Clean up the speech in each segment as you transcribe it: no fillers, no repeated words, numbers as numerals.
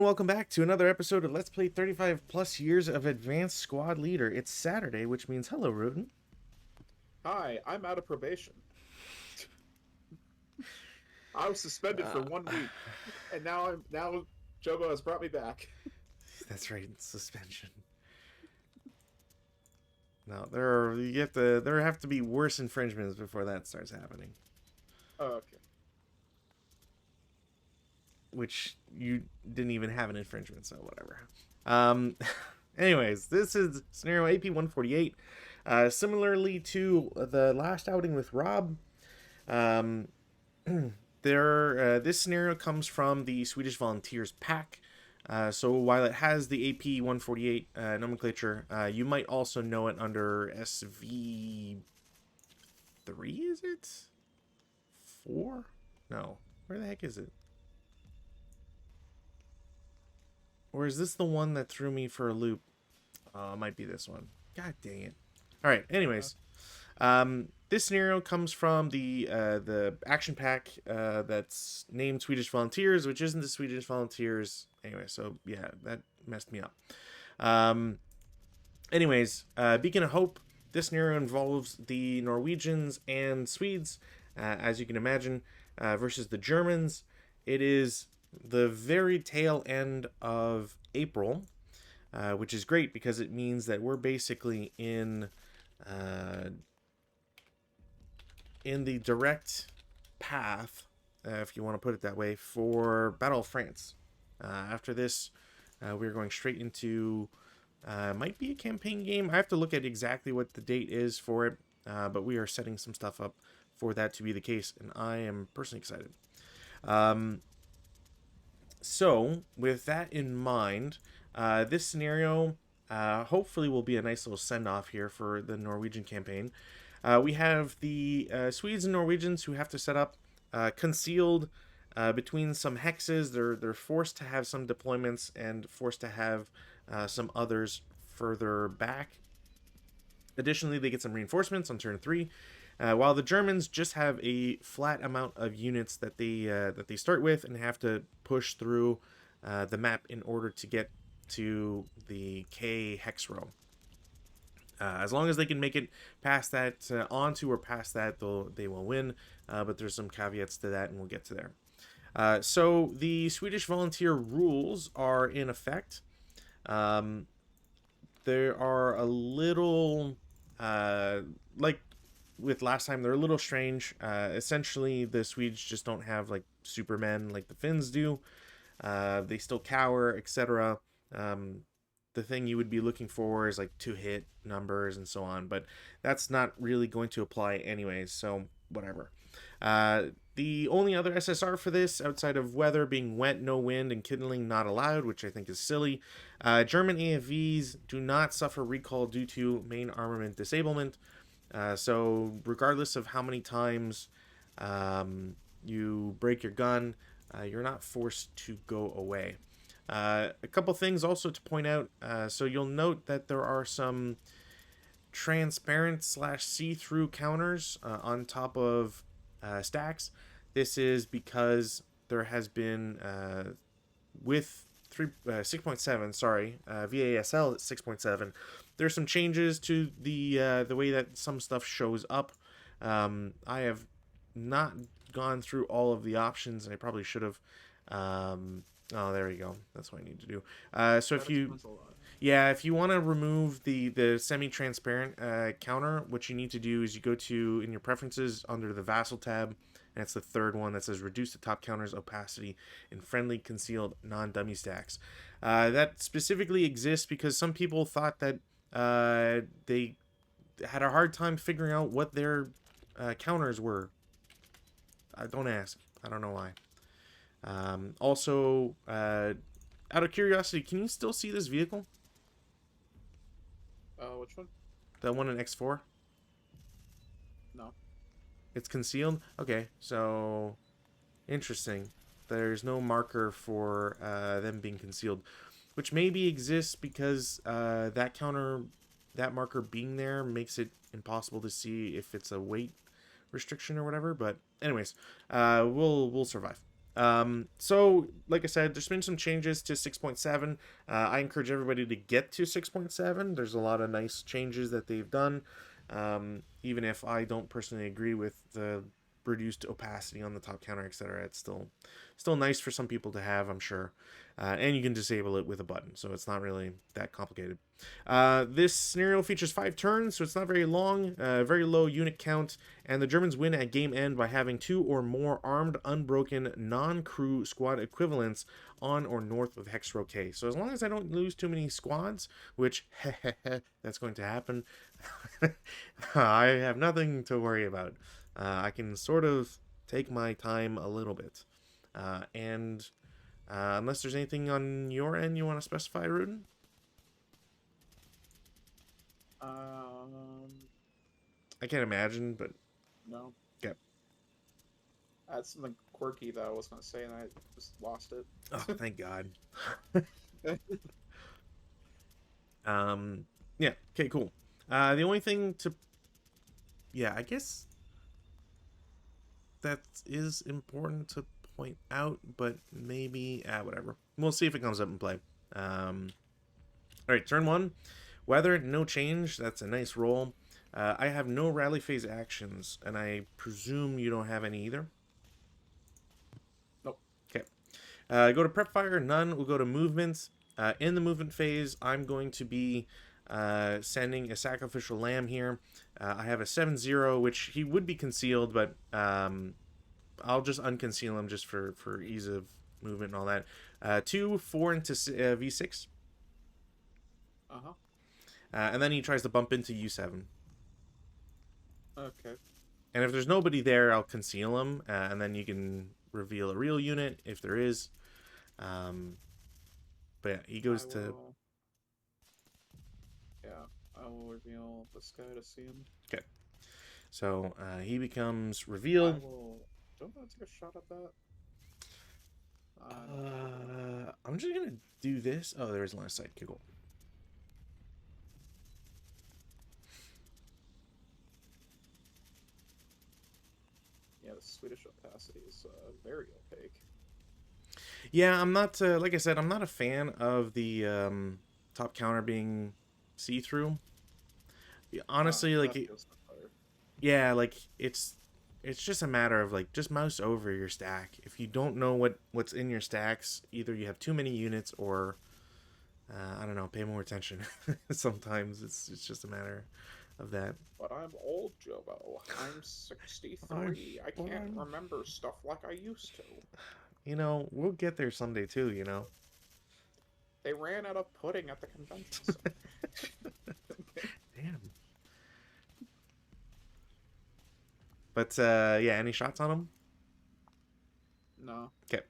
Welcome back to another episode of Let's Play 35 plus years of Advanced Squad Leader. It's Saturday, which means hello, Rutin. Hi, I'm out of probation. I was suspended for Uh, 1 week, and now Jogo has brought me back. that's right, suspension. No, there have to be worse infringements before that starts happening. Oh, okay. Which you didn't even have an infringement, so whatever. Um, anyways, this is scenario AP-148. Similarly to the last outing with Rob, um, this scenario comes from the Swedish Volunteers pack. So while it has the AP-148 nomenclature, you might also know it under SV3, is it? 4? No. Where the heck is it? Or is this the one that threw me for a loop? It might be this one. God dang it. Alright, anyways. This scenario comes from the action pack that's named Swedish Volunteers, which isn't the Swedish Volunteers. Anyway, so yeah, that messed me up. Anyways, Beacon of Hope. This scenario involves the Norwegians and Swedes, as you can imagine, versus the Germans. It is the very tail end of April, which is great because it means that we're basically in the direct path, if you want to put it that way, for Battle of France. After this, we're going straight into might be a campaign game. I have to look at exactly what the date is for it, but we are setting some stuff up for that to be the case, and I am personally excited. So, with that in mind, this scenario hopefully will be a nice little send-off here for the Norwegian campaign. We have the Swedes and Norwegians who have to set up concealed between some hexes. They're forced to have some deployments and forced to have some others further back. Additionally, they get some reinforcements on turn 3. While the Germans just have a flat amount of units that they start with and have to push through the map in order to get to the K hex row. As long as they can make it past that, onto or past that, they will win. But there's some caveats to that, and we'll get to there. So the Swedish volunteer rules are in effect. There are a little, like with last time, they're a little strange. Essentially, the Swedes just don't have like supermen like the Finns do. They still cower, etc. The thing you would be looking for is like 2-hit numbers and so on, but that's not really going to apply anyways, so whatever. The only other SSR for this, outside of weather being wet, no wind, and kindling not allowed, which I think is silly, German AFVs do not suffer recall due to main armament disablement. So regardless of how many times you break your gun, you're not forced to go away. A couple things also to point out. So you'll note that there are some transparent / see-through counters on top of stacks. This is because there has been with 6.7, sorry, VASL at 6.7. There's some changes to the way that some stuff shows up. I have not gone through all of the options, and I probably should have. Oh, there we go. That's what I need to do. So That explains a lot. if you want to remove the semi-transparent counter, what you need to do is you go to, in your preferences, under the Vassal tab, and it's the third one that says reduce the top counter's opacity in friendly concealed non-dummy stacks. That specifically exists because some people thought that they had a hard time figuring out what their counters were. Don't ask. I don't know why. Also, out of curiosity, can you still see this vehicle? Which one? That one in X4? No. It's concealed? Okay, so interesting. There's no marker for them being concealed, which maybe exists because that marker being there makes it impossible to see if it's a weight restriction or whatever. But anyways, we'll survive. So, like I said, there's been some changes to 6.7. I encourage everybody to get to 6.7. There's a lot of nice changes that they've done. Even if I don't personally agree with the reduced opacity on the top counter, etc., it's still nice for some people to have, I'm sure. And you can disable it with a button, so it's not really that complicated. This scenario features 5 turns, so it's not very long, very low unit count, and the Germans win at game end by having 2 or more armed, unbroken, non-crew squad equivalents on or north of Hex Row K. So as long as I don't lose too many squads, which that's going to happen, I have nothing to worry about. I can sort of take my time a little bit. And unless there's anything on your end you want to specify, Rudin? Um, I can't imagine, but no. yeah. I had something quirky that I was gonna say, and I just lost it. Oh, thank God. Yeah. Okay. Cool. The only thing to, yeah, I guess that is important to point out, but maybe, whatever. We'll see if it comes up in play. All right, turn one. Weather, no change. That's a nice roll. I have no rally phase actions, and I presume you don't have any either. Nope. Okay. Go to prep fire, none. We'll go to movements. In the movement phase, I'm going to be sending a sacrificial lamb here. I have a 7-0, which he would be concealed, but I'll just unconceal him just for ease of movement and all that. 2, 4 into V6. Uh-huh. And then he tries to bump into U7. Okay. And if there's nobody there, I'll conceal him, and then you can reveal a real unit if there is. But yeah, he goes to. Yeah, I will reveal this guy to see him. Okay. So he becomes I revealed. will. Don't I take a shot at that? I'm just gonna do this. Oh, there is a line of sight. Okay, cool. Yeah, the Swedish opacity is very opaque. Yeah, I'm not. Like I said, I'm not a fan of the top counter being see-through. Honestly, like, That feels better. yeah, like it's just a matter of like just mouse over your stack. If you don't know what's in your stacks, either you have too many units or I don't know, pay more attention. Sometimes it's just a matter of that. But I'm old, Jobo. I'm 63. I Well, can't remember stuff like I used to. you know, we'll get there someday too. You know. They ran out of pudding at the convention center. Damn. But yeah, any shots on him? No. Okay.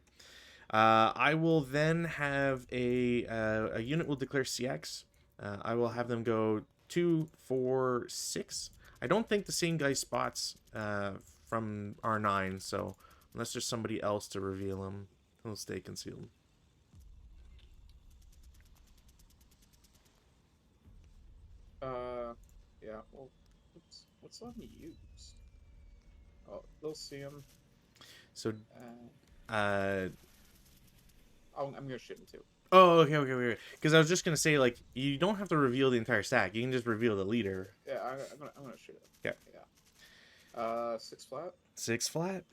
I will then have a unit will declare CX. I will have them go 2, 4, 6. I don't think the same guy spots from R9, so unless there's somebody else to reveal him, he'll stay concealed. Yeah. Well, what's on use? Oh, they'll see him. So, Uh, uh, I'm gonna shoot him too. oh, okay. Because I was just gonna say, like, you don't have to reveal the entire stack. You can just reveal the leader. Yeah, I'm gonna shoot him. Yeah. Yeah. 6 flat. 6 flat.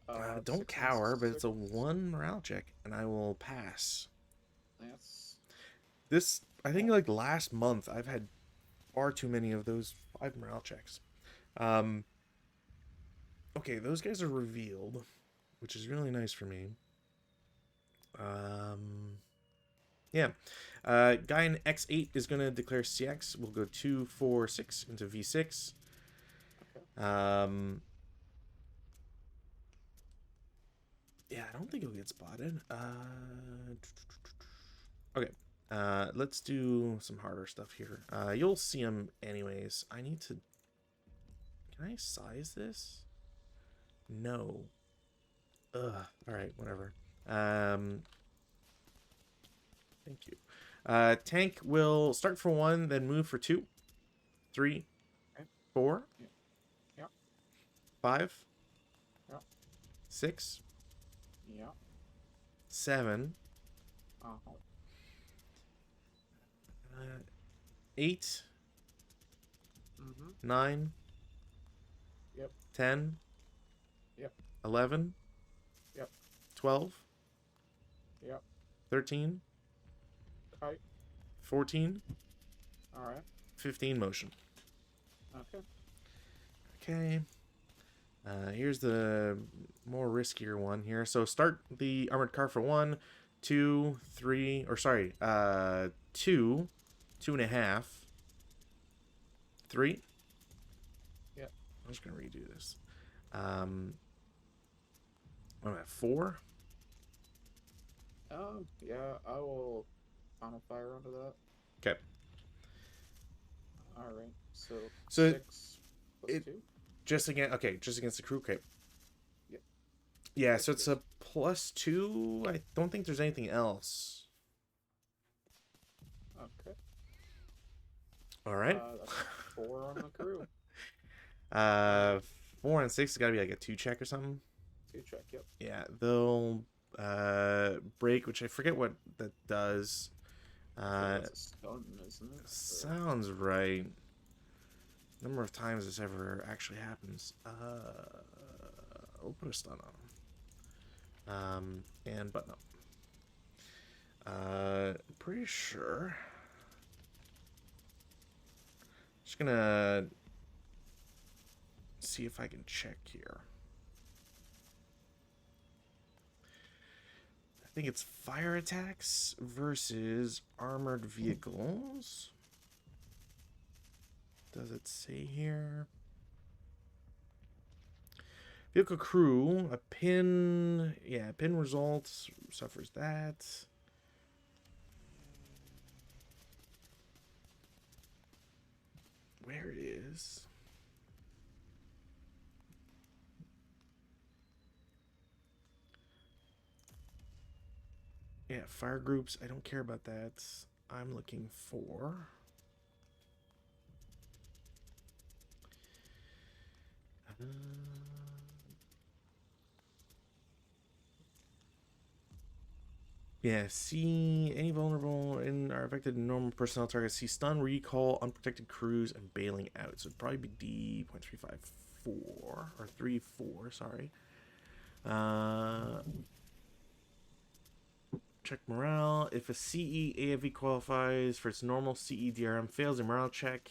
Don't 6 and cower, but it's a 6. 1 morale check, and I will pass. That's. This, I think, like last month, I've had far too many of those 5 morale checks. Okay, those guys are revealed, which is really nice for me. Yeah. Guy in X8 is going to declare CX. We'll go 2, 4, 6 into V6. Okay. Yeah, I don't think he'll get spotted. Okay. Let's do some harder stuff here. You'll see him anyways. I need to... Can I size this? No. Ugh. Alright, whatever. Thank you. Tank will start for 1, then move for 2, 3, Okay. 4, Yeah. 5, Yeah. 6, Yeah. 7, Uh-huh. 8, Mm-hmm. 9, Yep. 10, Yep. 11, Yep. 12, Yep. 13, Kite. 14, All right. 15 motion. Okay. Okay. Here's the more riskier one here. So start the armored car for 1, 2, 3, or sorry, 2, 2.5, 3. Yep. I'm just gonna redo this. I'm at 4. Yeah, I will final fire onto that. Okay. All right. So So 6 plus it 2. just again. Okay, just against the crew. Okay. Yep. Yeah. That's So it's good. a +2. I don't think there's anything else. Okay. All right. That's 4 on the crew. uh, Uh, 4 and 6 has got to be like a 2 check or something. 2 check. Yep. Yeah, they'll break, which I forget what that does. I think Uh, that's a stun, isn't it? Or sounds right. Number of times this ever actually happens. I'll put a stun on him. And button up. Pretty sure. Just gonna see if I can check here. I think it's fire attacks versus armored vehicles. Does it say here? Vehicle crew, a pin. Yeah, pin results suffers that. Where is? Yeah, fire groups. I don't care about that. I'm looking for. Uh, yeah, see any vulnerable and are affected normal personnel targets. See stun, recall, unprotected crews, and bailing out. So it'd probably be D.354 or 3-4. Sorry. Check morale. If a CE AFV qualifies for its normal CE DRM, fails a morale check,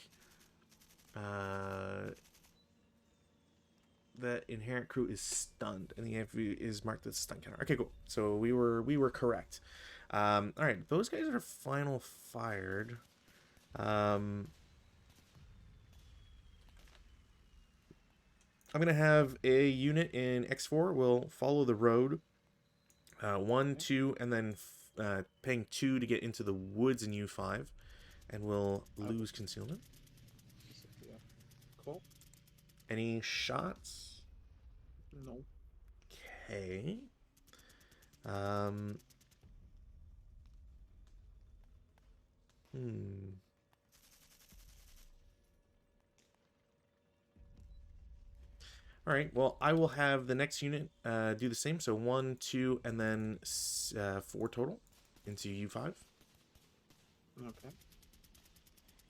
the inherent crew is stunned, and the AFV is marked as stun counter. Okay, cool. So we were correct. All right, those guys are final fired. I'm gonna have a unit in X4 will follow the road. 1, okay. 2, and then paying 2 to get into the woods in U5, and will Okay. lose concealment. Yeah. Cool. Any shots? No. Okay. Um. Hmm. All right. Well, I will have the next unit do the same. So 1, 2, and then 4 total into U5. Okay.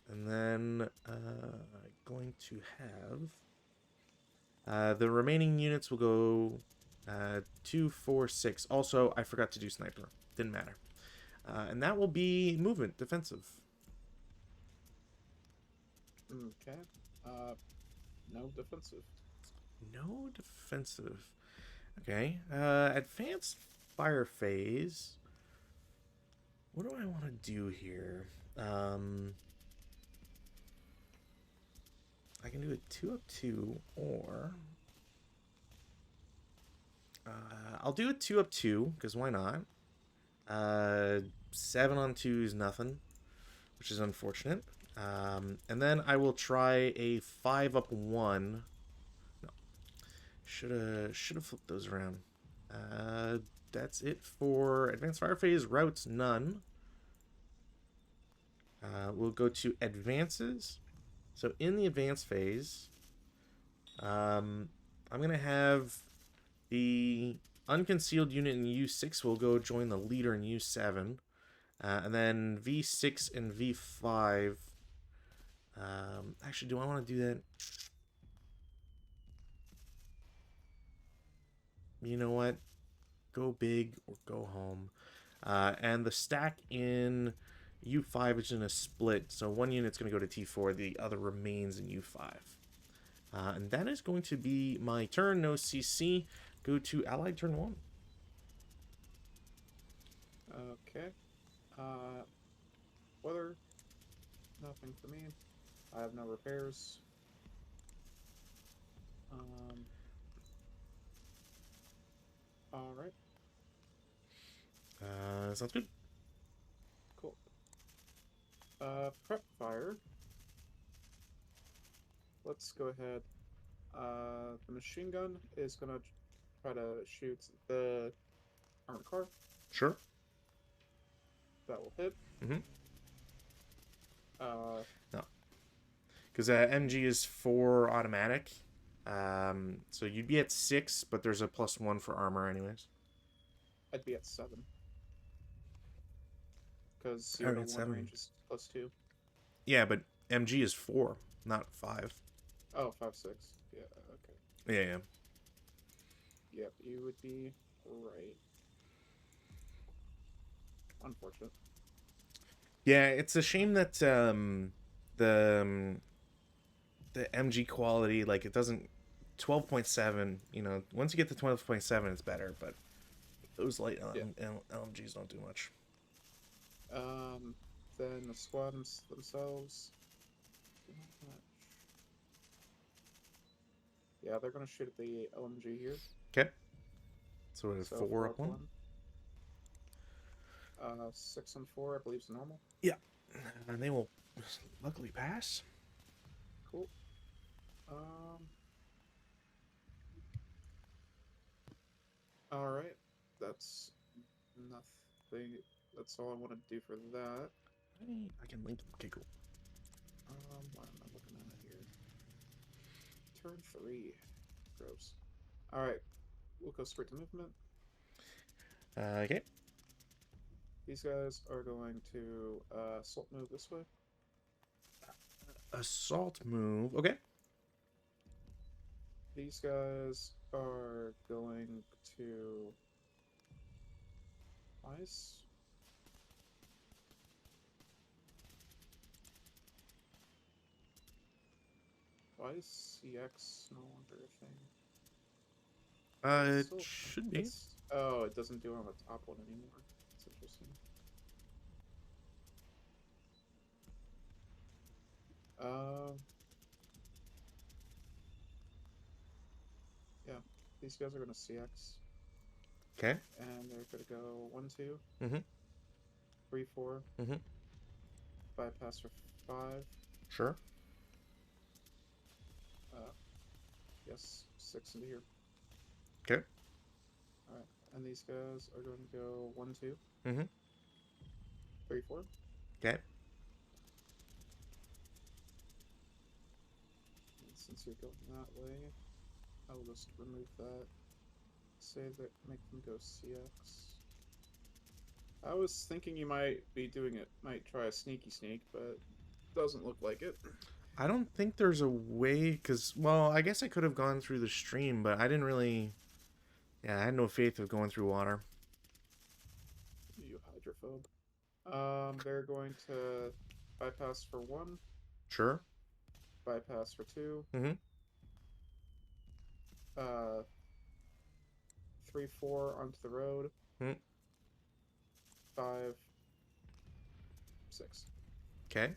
And then going to have the remaining units will go 2, 4, 6. Also, I forgot to do sniper. Didn't matter. And that will be movement, defensive. Okay. Uh, no defensive. No defensive. Okay. Advanced fire phase. What do I want to do here? I can do a 2 up 2, or I'll do a 2 up 2 because why not? 7 on 2 is nothing, which is unfortunate. And then I will try a 5 up 1. No, should have flipped those around. That's it for advanced fire phase. Routes none. We'll go to advances. So in the advanced phase, I'm gonna have The unconcealed unit in U6 will go join the leader in U7. And then V6 and V5. Actually, do I want to do that? You know what? Go big or go home. And the stack in U5 is going to split. So one unit's going to go to T4, the other remains in U5. And that is going to be my turn. No CC. Go to Allied turn 1. Okay. Weather, nothing for me. I have no repairs. All right. Sounds good. Cool. Prep fire. Let's go ahead. The machine gun is gonna try to shoot the armored car. Sure. That will hit. Mm-hmm. Uh, No. Because MG is 4 automatic. So you'd be at 6, but there's a +1 for armor anyways. I'd be at 7. Because 0 Alright, to 1 7. range is +2. Yeah, but MG is 4, not 5. Oh, 5, 6. Yeah, okay. Yeah, yeah. Yep, you would be right. Unfortunate. Yeah, it's a shame that the the MG quality, like, it doesn't 12.7, once you get to 12.7 it's better, but those light Yeah. LMGs don't do much. Then the squads themselves. Not much. Yeah, they're gonna shoot at the LMG here. Okay. So it's 4 up 1. 6 and 4, I believe, is normal. Yeah. And they will luckily pass. Cool. Alright. That's nothing. That's all I want to do for that. I can link them. Okay, cool. What am I looking at here? Turn 3. Gross. Alright. We'll go straight to movement. Okay. These guys are going to assault move this way. Assault move. Okay. These guys are going to ice. Why is CX no longer a thing? It should be. Oh, it doesn't do it on the top one anymore. That's interesting. Yeah, these guys are gonna CX. Okay. And they're gonna go 1, 2, Mm-hmm. 3, 4. Mm-hmm. Bypass for 5. Sure. Yes, 6 into here. Okay. Alright, and these guys are going to go 1, 2. Mm-hmm. 3, 4. Okay. And since you're going that way, I will just remove that. Save it, make them go CX. I was thinking you might be doing it, might try a sneaky sneak, but doesn't look like it. I don't think there's a way, because, well, I guess I could have gone through the stream, but I didn't really... Yeah, I had no faith of going through water. You hydrophobe. They're going to bypass for 1. Sure. Bypass for 2. Mm-hmm. 3, 4 onto the road. Mm-hmm. 5, 6. Okay.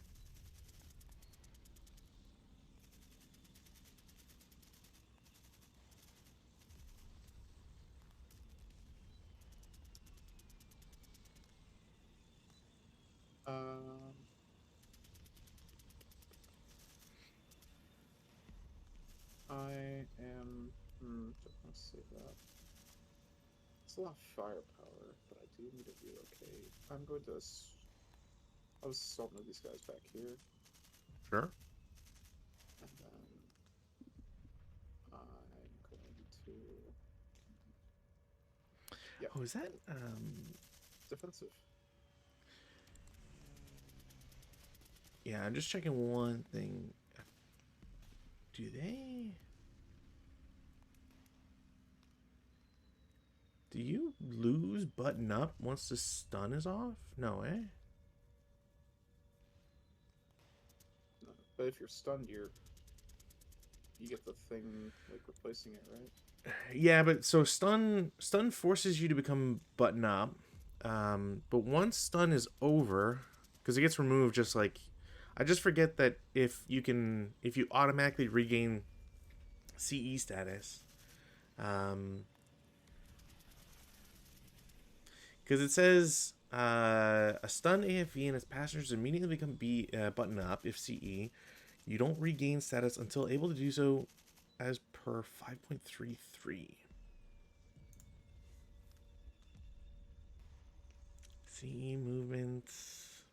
I am. Let's save that. It's a lot of firepower, but I do need to relocate. I'm going to. I'll assault move these guys back here, Sure. and then I'm going to Yep. Oh, is that Defensive. yeah, I'm just checking one thing. Do they? Do you lose button up once the stun is off? No, eh? But if you're stunned, you get the thing like replacing it, right? Yeah, but so stun forces you to become button up. But once stun is over, because it gets removed, just like I just forget that if you automatically regain CE status, um, because it says a stun AFV and its passengers immediately become button up if CE. You don't regain status until able to do so as per 5.33. CE movements.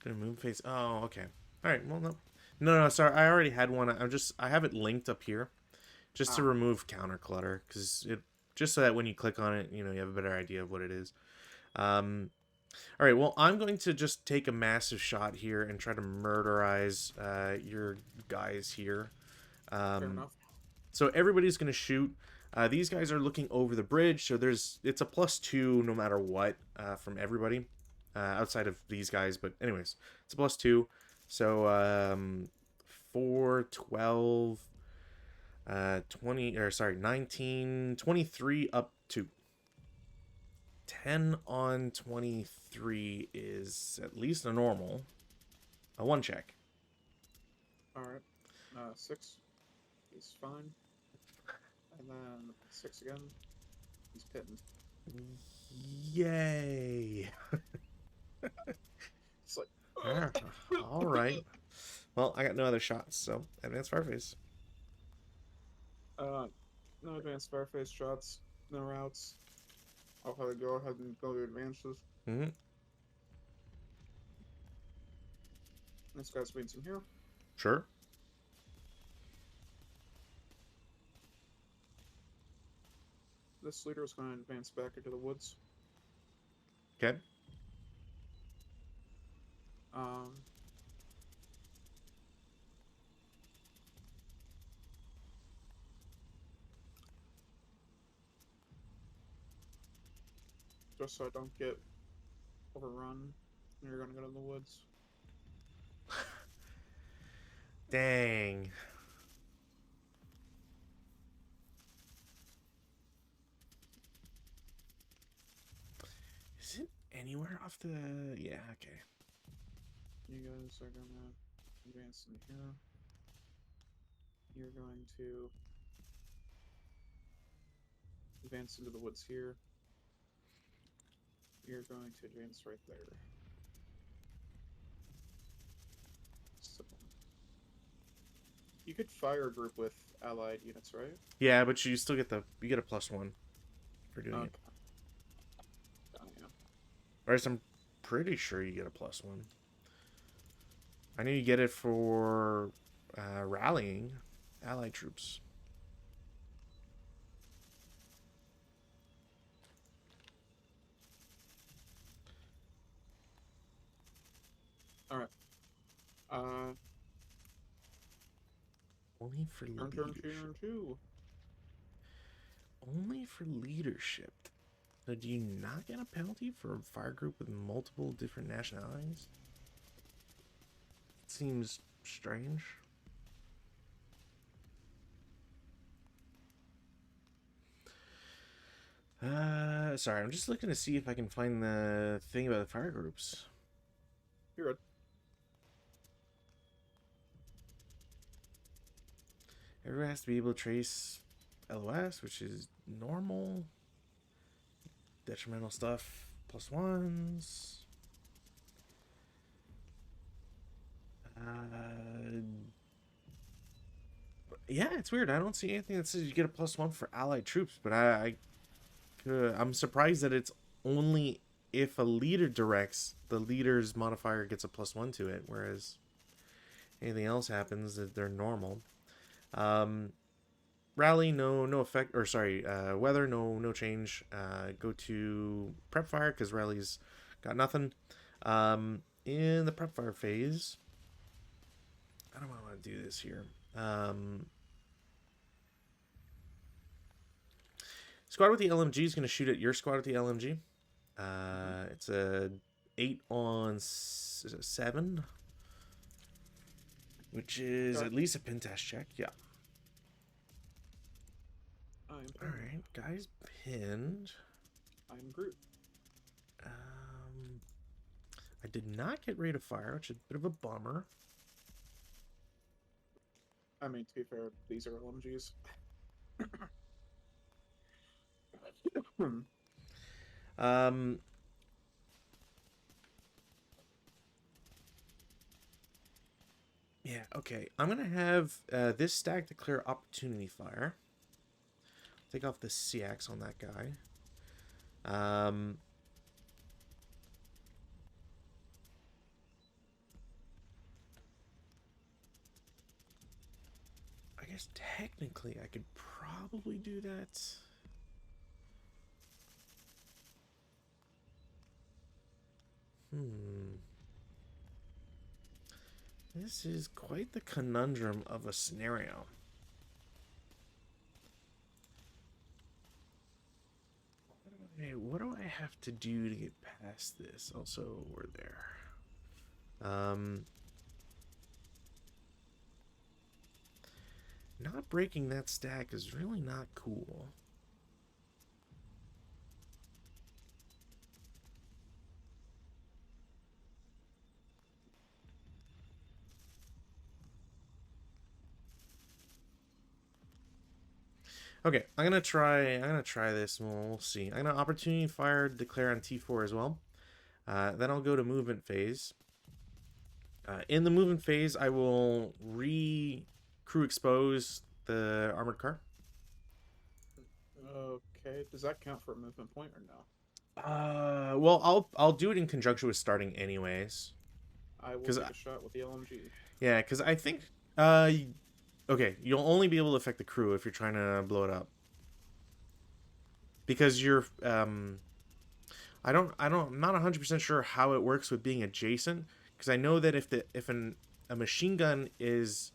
Their move phase. Oh, okay. All right. Well, no, no. Sorry, I already had one. I have it linked up here, just to Ah, remove counter clutter, because it just so that when you click on it, you have a better idea of what it is. Um, all right. Well, I'm going to just take a massive shot here and try to murderize your guys here. fair Um, enough. so everybody's going to shoot. These guys are looking over the bridge, so it's a +2 no matter what from everybody outside of these guys. But anyways, it's a +2. So 4, 12, 20, or sorry, 19, 23 up to 10 on 23 is at least a normal. A one check. All right. 6. He's fine. And then 6 again. He's pitting. Yay! It's like, All right. Well, I got no other shots, so advanced fireface. uh, no advanced fireface shots, no routes. I'll have to go ahead and go to advances. Mm-hmm. This guy's Winston here. Sure. This leader is going to advance back into the woods. Okay. Um, just so I don't get overrun. You're going to go to the woods. Dang. Is it anywhere off the? Yeah. Okay. You guys are going to advance in here. You're going to advance into the woods here. You're going to advance right there. So, you could fire a group with allied units, right? Yeah, but you still get you get a +1 for doing Okay. it. Oh, yeah. Or else I'm pretty sure you get a +1. I know you get it for rallying allied troops. All right. Uh, Only for leadership. turn two. Only for leadership. So do you not get a penalty for a fire group with multiple different nationalities? Seems strange. Sorry, I'm just looking to see if I can find the thing about the fire groups. You're good. Everyone has to be able to trace LOS, which is normal. Detrimental stuff, +1s. Yeah, it's weird. I don't see anything that says you get a +1 for allied troops, but I'm surprised that it's only if a leader directs, the leader's modifier gets a +1 to it, whereas anything else happens that they're normal. Um, rally, no effect, or sorry, weather, no change. Go to prep fire because rally's got nothing. In the prep fire phase, I don't want to do this here. Squad with the LMG is going to shoot at your squad with the LMG. Mhm. It's a 8 on 7, which is Okay. at least a pin test check. Yeah. I'm All pinned. right, guys pinned. I'm Groot. Um, I did not get rate of fire, which is a bit of a bummer. I mean, to be fair, these are LMGs. Hmm. Um, yeah, okay. I'm gonna have this stack declare opportunity fire. Take off the CX on that guy. Um, I guess technically I could probably do that. Hmm. This is quite the conundrum of a scenario. Hey, what do I have to do to get past this? Also, we're there. Not breaking that stack is really not cool. Okay, I'm gonna try this and we'll see. I'm gonna opportunity fire declare on T4 as well. Then I'll go to movement phase. In the movement phase, I will crew expose the armored car. Okay, does that count for a movement point or no? Well, I'll do it in conjunction with starting anyways. I will Cause take a shot with the LMG. yeah, cause I think uh, okay, you'll only be able to affect the crew if you're trying to blow it up. Because you're I'm not 100% sure how it works with being adjacent because I know that if a machine gun is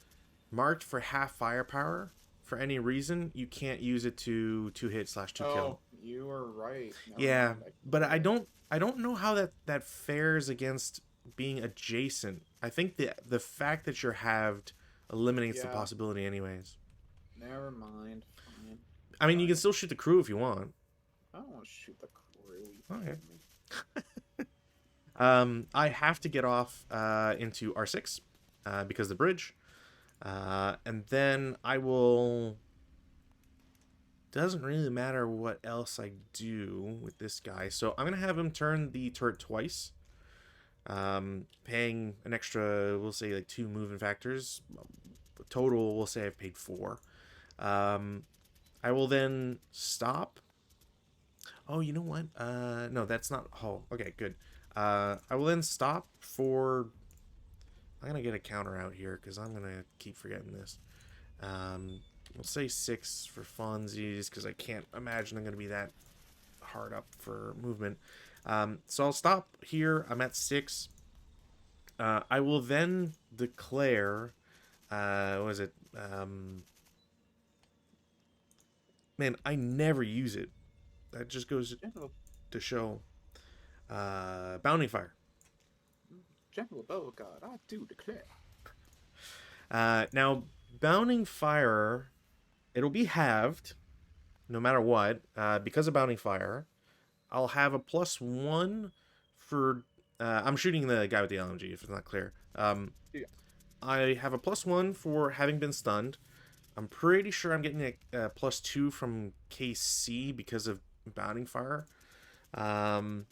marked for half firepower for any reason, you can't use it to hit slash to Oh, kill. you are right. Never Yeah, mind. I but get it. I don't know how that fares against being adjacent. I think the fact that you're halved eliminates the Yeah, possibility anyways. never mind. Fine. I mean, you can Fine. still shoot the crew if you want. I don't want to shoot the crew. Are you Okay. kidding me? I have to get off into R6 because of the bridge. And then I will. Doesn't really matter what else I do with this guy. So I'm going to have him turn the turret twice. Paying an extra, we'll say like 2 moving factors. Total, we'll say I've paid 4. Um, I will then stop. Oh, you know what? No, that's not. Oh, okay, good. I will then stop for. I'm gonna get a counter out here because I'm gonna keep forgetting this. We'll say 6 for funsies because I can't imagine I'm gonna be that hard up for movement. So I'll stop here. I'm at 6. I will then declare. What was it? Man, I never use it. That just goes General, to show. Bounty fire. General Beauregard, I do declare. Now, bounding fire, it'll be halved no matter what. Because of bounding fire, I'll have a +1 for. I'm shooting the guy with the LMG. If it's not clear, Yeah. I have a +1 for having been stunned. I'm pretty sure I'm getting a +2 from KC because of bounding fire. Um,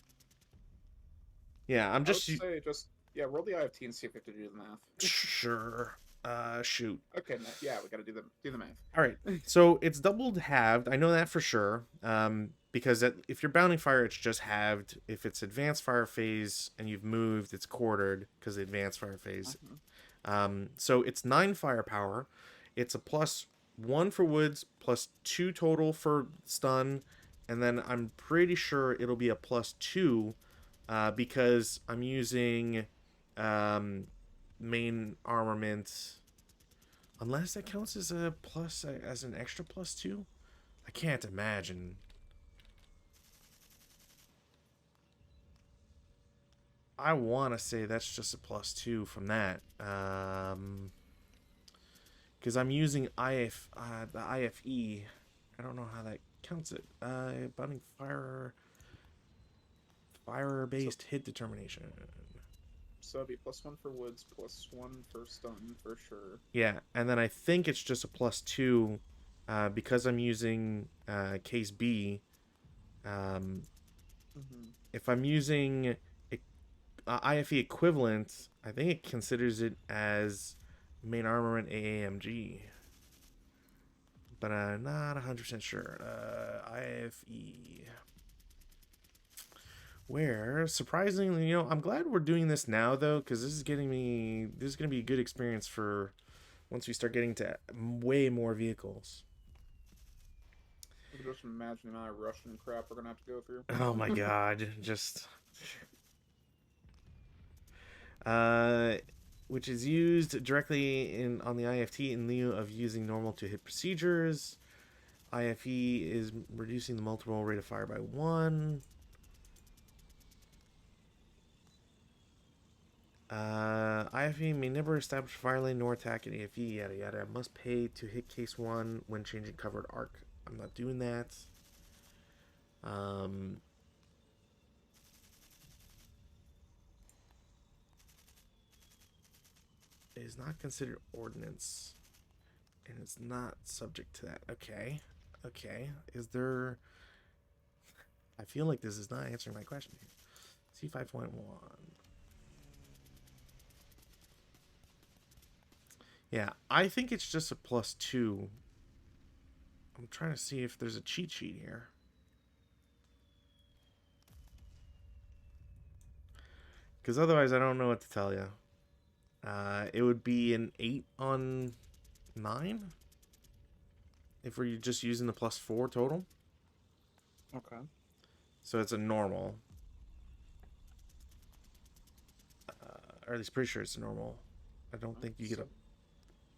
yeah, I'm I would just say just yeah, roll the IFT and see if we have to do the math. sure. Shoot. Okay, yeah, we got to do the math. All right. So it's doubled halved. I know that for sure. Because if you're bounding fire, it's just halved. If it's advanced fire phase and you've moved, it's quartered because the advanced fire phase. Mhm. So it's 9 firepower. It's a plus 1 for woods plus 2 total for stun, and then I'm pretty sure it'll be a plus 2 because I'm using um, main armament. Unless that counts as a plus, as an extra plus 2? I can't imagine. I want to say that's just a plus 2 from that. Because I'm using the IFE. I don't know how that counts it. Binding fire So based hit determination. so it'd be +1 for woods, +1 for stun for sure. Yeah, and then I think it's just a plus 2 because I'm using case B. Um, Mm-hmm. if I'm using IFE equivalent, I think it considers it as main armament AAMG. But not 100% sure. IFE. Where surprisingly, I'm glad we're doing this now though, because this is gonna be a good experience for once we start getting to way more vehicles. I can just imagine the amount of Russian crap we're gonna have to go through. Oh my god, just uh, which is used directly in on the IFT in lieu of using normal to hit procedures. IFE is reducing the multiple rate of fire by 1. IFE may never establish fire lane nor attack an AFE, yada yada. Must pay to hit case 1 when changing covered arc. I'm not doing that. Um, it is not considered ordnance, and it's not subject to that. Okay. Okay. Is there. I feel like this is not answering my question here. C5.1. Yeah, I think it's just a plus 2. I'm trying to see if there's a cheat sheet here. Because otherwise, I don't know what to tell you. It would be an 8 on 9 if we're just using the plus 4 total. Okay. So it's a normal. Or at least pretty sure it's a normal. I don't think you get a.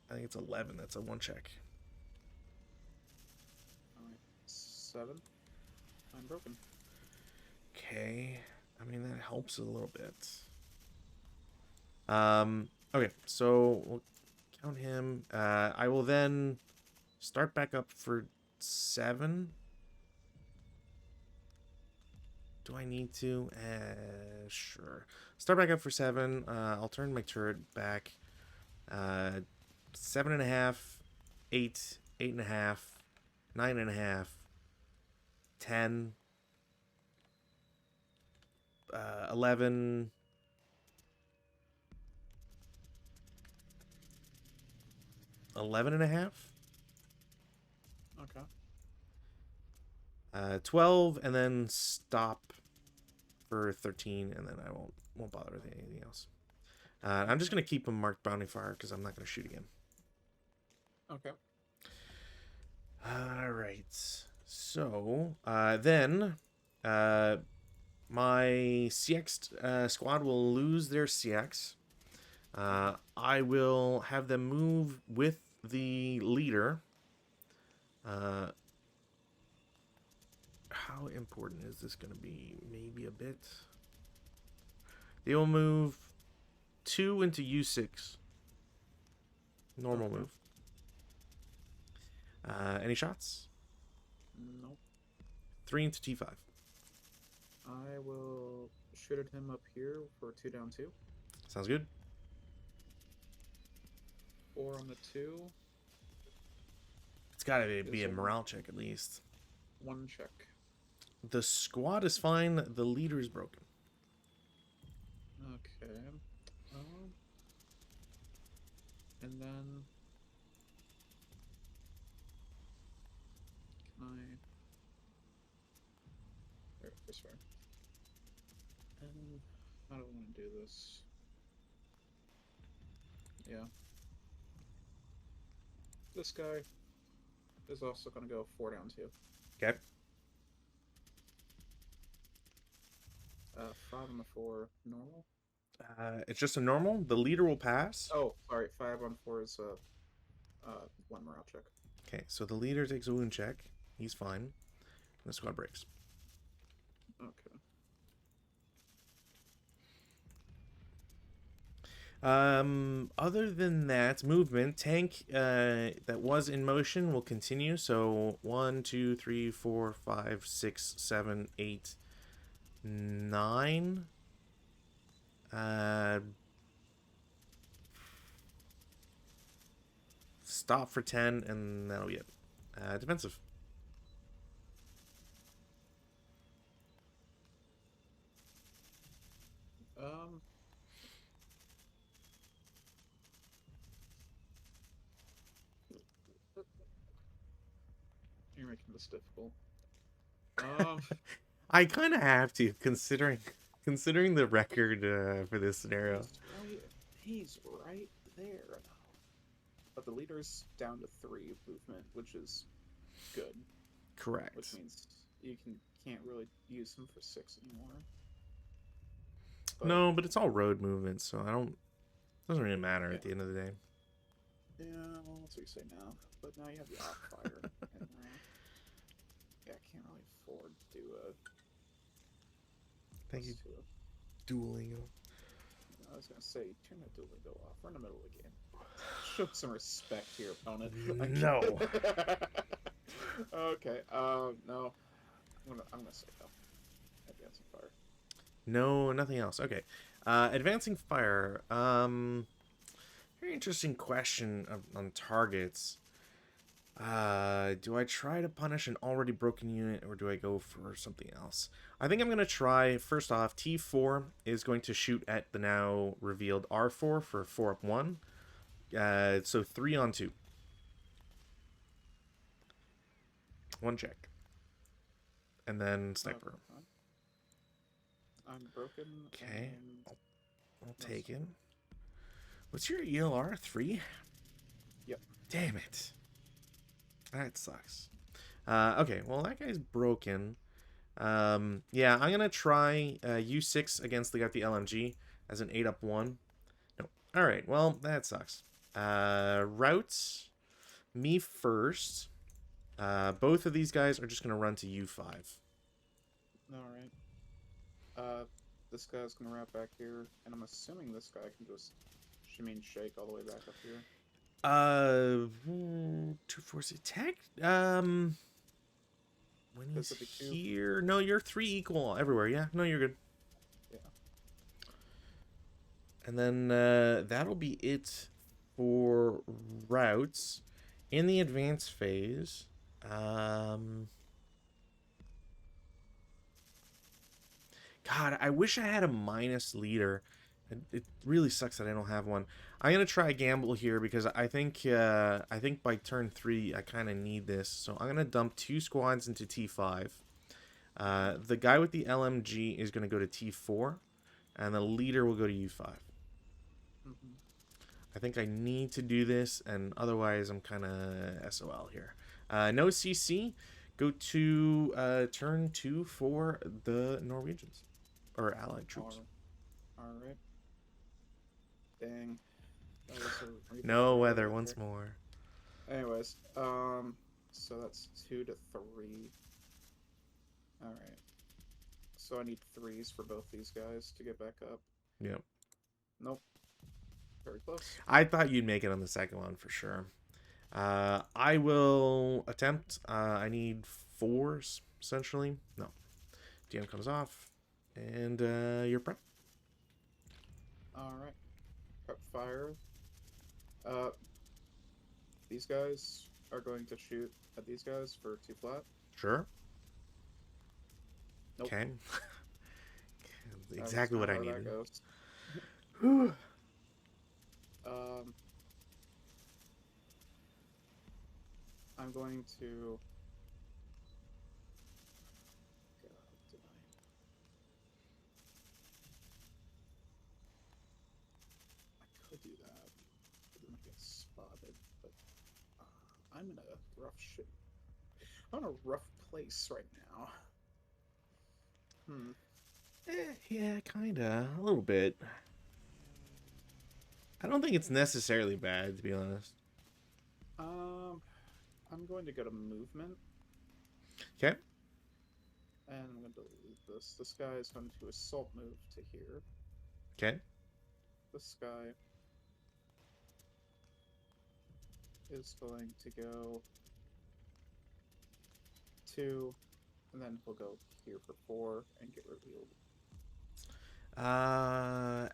I think it's 11. That's a 1 check. Alright. 7. I'm broken. Okay. I mean, that helps a little bit. Okay, so we'll count him. I will then start back up for 7. Do I need to? Sure. Start back up for 7. I'll turn my turret back. 7.5, 8, 8.5, 9.5, 10, 11, 11.5, Okay. 12, and then stop for 13, and then I won't bother with anything else. I'm just gonna keep them marked bounding fire because I'm not gonna shoot again. Okay. All right. So then, my CX squad will lose their CX. I will have them move with the leader. How important is this going to be? Maybe a bit. They will move 2 into U6. Normal Okay. move. Any shots? Nope. 3 into T5. I will shoot at him up here for 2 down 2. Sounds good. 4 on the 2. It's got to be Is a a morale check at least. 1 check. The squad is fine. The leader is broken. Okay. And then can I? There, this way. And how do I want to do this? Yeah. This guy. is also going to go 4 down 2. Okay. 5 on the 4, normal. It's just a normal. The leader will pass. Oh, sorry, 5 on 4 is 1 morale check. Okay, so the leader takes a wound check. He's fine. The squad breaks. Okay. Other than that, movement tank that was in motion will continue. So 1, 2, 3, 4, 5, 6, 7, 8, 9. Stop for 10, and that'll be it. Defensive. Um. You're making this difficult. Um. I kind of have to, considering the record for this scenario. He's right there. But the leader's down to 3 movement, which is good. Correct. Which means you can't really use him for 6 anymore. But, no, but it's all road movement, so doesn't really matter at the end of the day. Yeah, well, that's what you say now. But now you have the off fire, and yeah, I can't really afford to do a. Thank you. Duolingo. I was gonna say, turn that Duolingo off. We're in the middle of the game. Show some respect to your opponent. No. Okay. No. I'm gonna say no. Advancing fire. No, nothing else. Okay. Advancing fire. Very interesting question on targets. Do I try to punish an already broken unit, or do I go for something else? I think I'm going to try, first off, T4 is going to shoot at the now revealed R4 for 4 up 1. So 3 on 2. 1 check. And then sniper. I'm broken. Okay. I'll take it. What's your ELR? 3? Yep. Damn it. That sucks. Okay, well, that guy's broken. Yeah, I'm going to try U6 against the guy with the LMG as an 8 up 1. No. Alright, well, that sucks. Routes. Me first. Both of these guys are just going to run to U5. Alright. This guy's going to wrap back here, and I'm assuming this guy can just shake all the way back up here. 2-4 attack. When he's here, no, you're 3 equal everywhere. Yeah, no, you're good. Yeah. And then that'll be it for routes in the advanced phase. God, I wish I had a minus leader. It really sucks that I don't have one. I'm gonna try a gamble here because I think by turn 3 I kind of need this. So I'm gonna dump 2 squads into T5. The guy with the LMG is gonna go to T4, and the leader will go to U5. Mm-hmm. I think I need to do this, and otherwise I'm kind of SOL here. No CC. Go to turn 2 for the Norwegians or Allied troops. All right. Dang. No weather once more. Anyways, so that's 2 to 3. All right. So I need 3s for both these guys to get back up. Yep. Nope. Very close. I thought you'd make it on the second one for sure. I will attempt. I need 4s essentially. No. DM comes off, and you're prep. All right. Prep fire. These guys are going to shoot at these guys for 2 flat. Sure. Nope. Okay. Exactly what I needed. I'm going to. I could do that, but then I get spotted. But I'm in a rough I'm in a rough place right now. Hmm. Yeah, kinda. A little bit. I don't think it's necessarily bad, to be honest. Um, I'm going to go to movement, Okay. and I'm going to delete this. This guy is going to assault move to here. Okay. This guy is going to go 2, and then he'll go here for 4 and get revealed.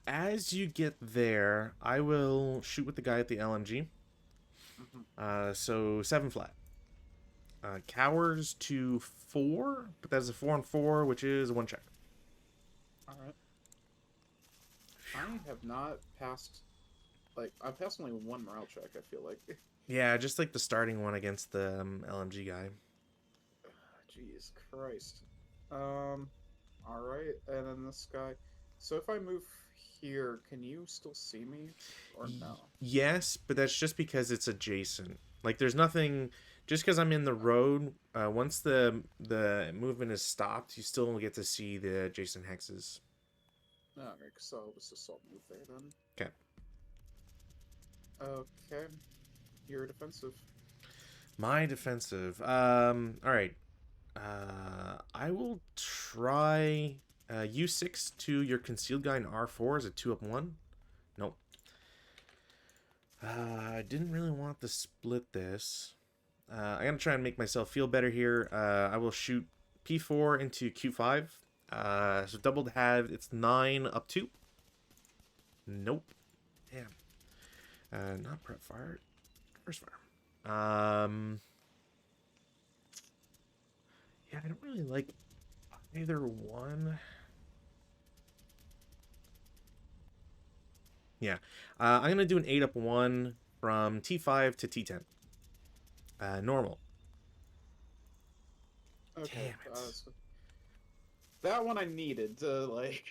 As you get there, I will shoot with the guy at the LMG. Mm-hmm. So 7 flat. Cowers to 4, but that's a 4 on 4, which is a 1 check. All right. I have not passed. Like I've passed only one morale check. I feel like. Yeah, just like the starting one against the LMG guy. Jeez Christ. Um. All right, and then this guy. So if I move here, can you still see me, or no? Yes, but that's just because it's adjacent. Like there's nothing. Just because I'm in the road, once the movement is stopped, you still get to see the adjacent hexes. Okay, so I'll just assault move there then. Okay. Okay, you're defensive. My defensive. All right. I will try U6 to your concealed guy in R4 as a 2-up-1. Nope. I didn't really want to split this. I'm going to try and make myself feel better here. I will shoot P4 into Q5. So doubled have, it's 9 up 2. Nope. Damn. Not prep fire. First fire. Yeah, I don't really like either one. Yeah. I'm going to do an 8-up-1 from T5 to T10. Normal. Okay, Damn it. so that one I needed to like.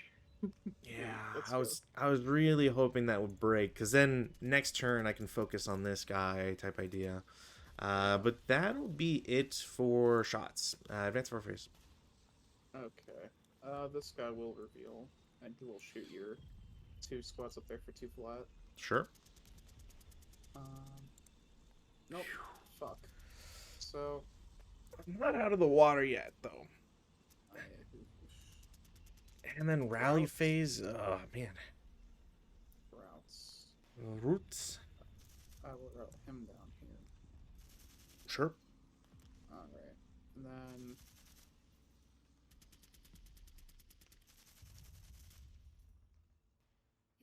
Yeah, Sweet, let's I go. was I was really hoping that would break, because then next turn I can focus on this guy type idea. Yeah. But that'll be it for shots. Advance warface. Okay. This guy will reveal, and he will shoot your 2 squats up there for 2 flat. Sure. Um. Nope. Fuck. So I'm not out of the water yet, though. I And then rally routes. phase. Oh man. Routes. Roots. I will route him down here. Sure. All right. And then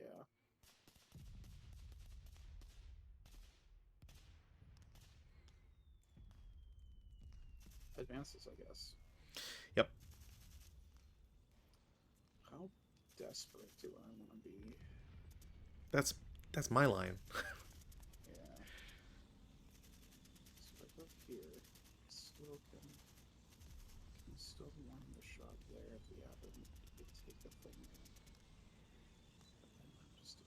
yeah. Advances, I guess. Yep. How desperate do I want to be? That's that's my line. Yeah. So I go here. Still can still warn the shot there if we happen to take the thing out. But then I'm just a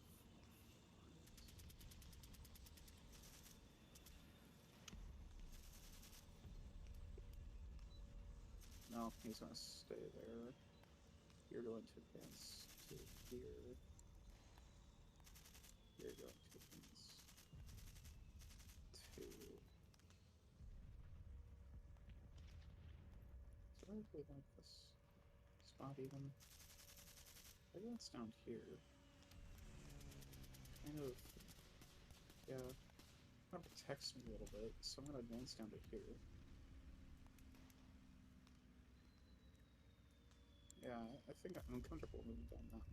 no, he's gonna stay there. You're going to advance to here. You're going to advance to. Do I really like this spot even? I glance down here. Kind of, yeah, kind of protects me a little bit, so I'm gonna advance down to here. Yeah, I think I'm comfortable moving down that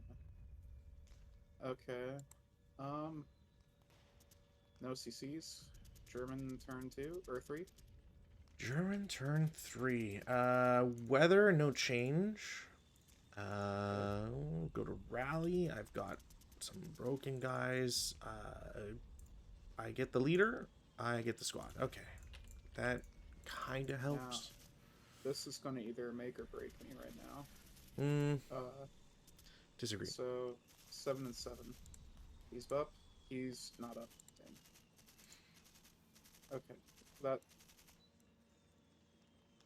way. Okay. Um, no CCs. German turn 2 or 3. German turn 3. Weather no change. Okay. We'll go to rally. I've got some broken guys. I get the leader. I get the squad. Okay, that kind of Now, helps. this is gonna either make or break me right now. Hmm. Uh, Disagree. so 7 and 7. He's up. He's not up. Dang. Okay. That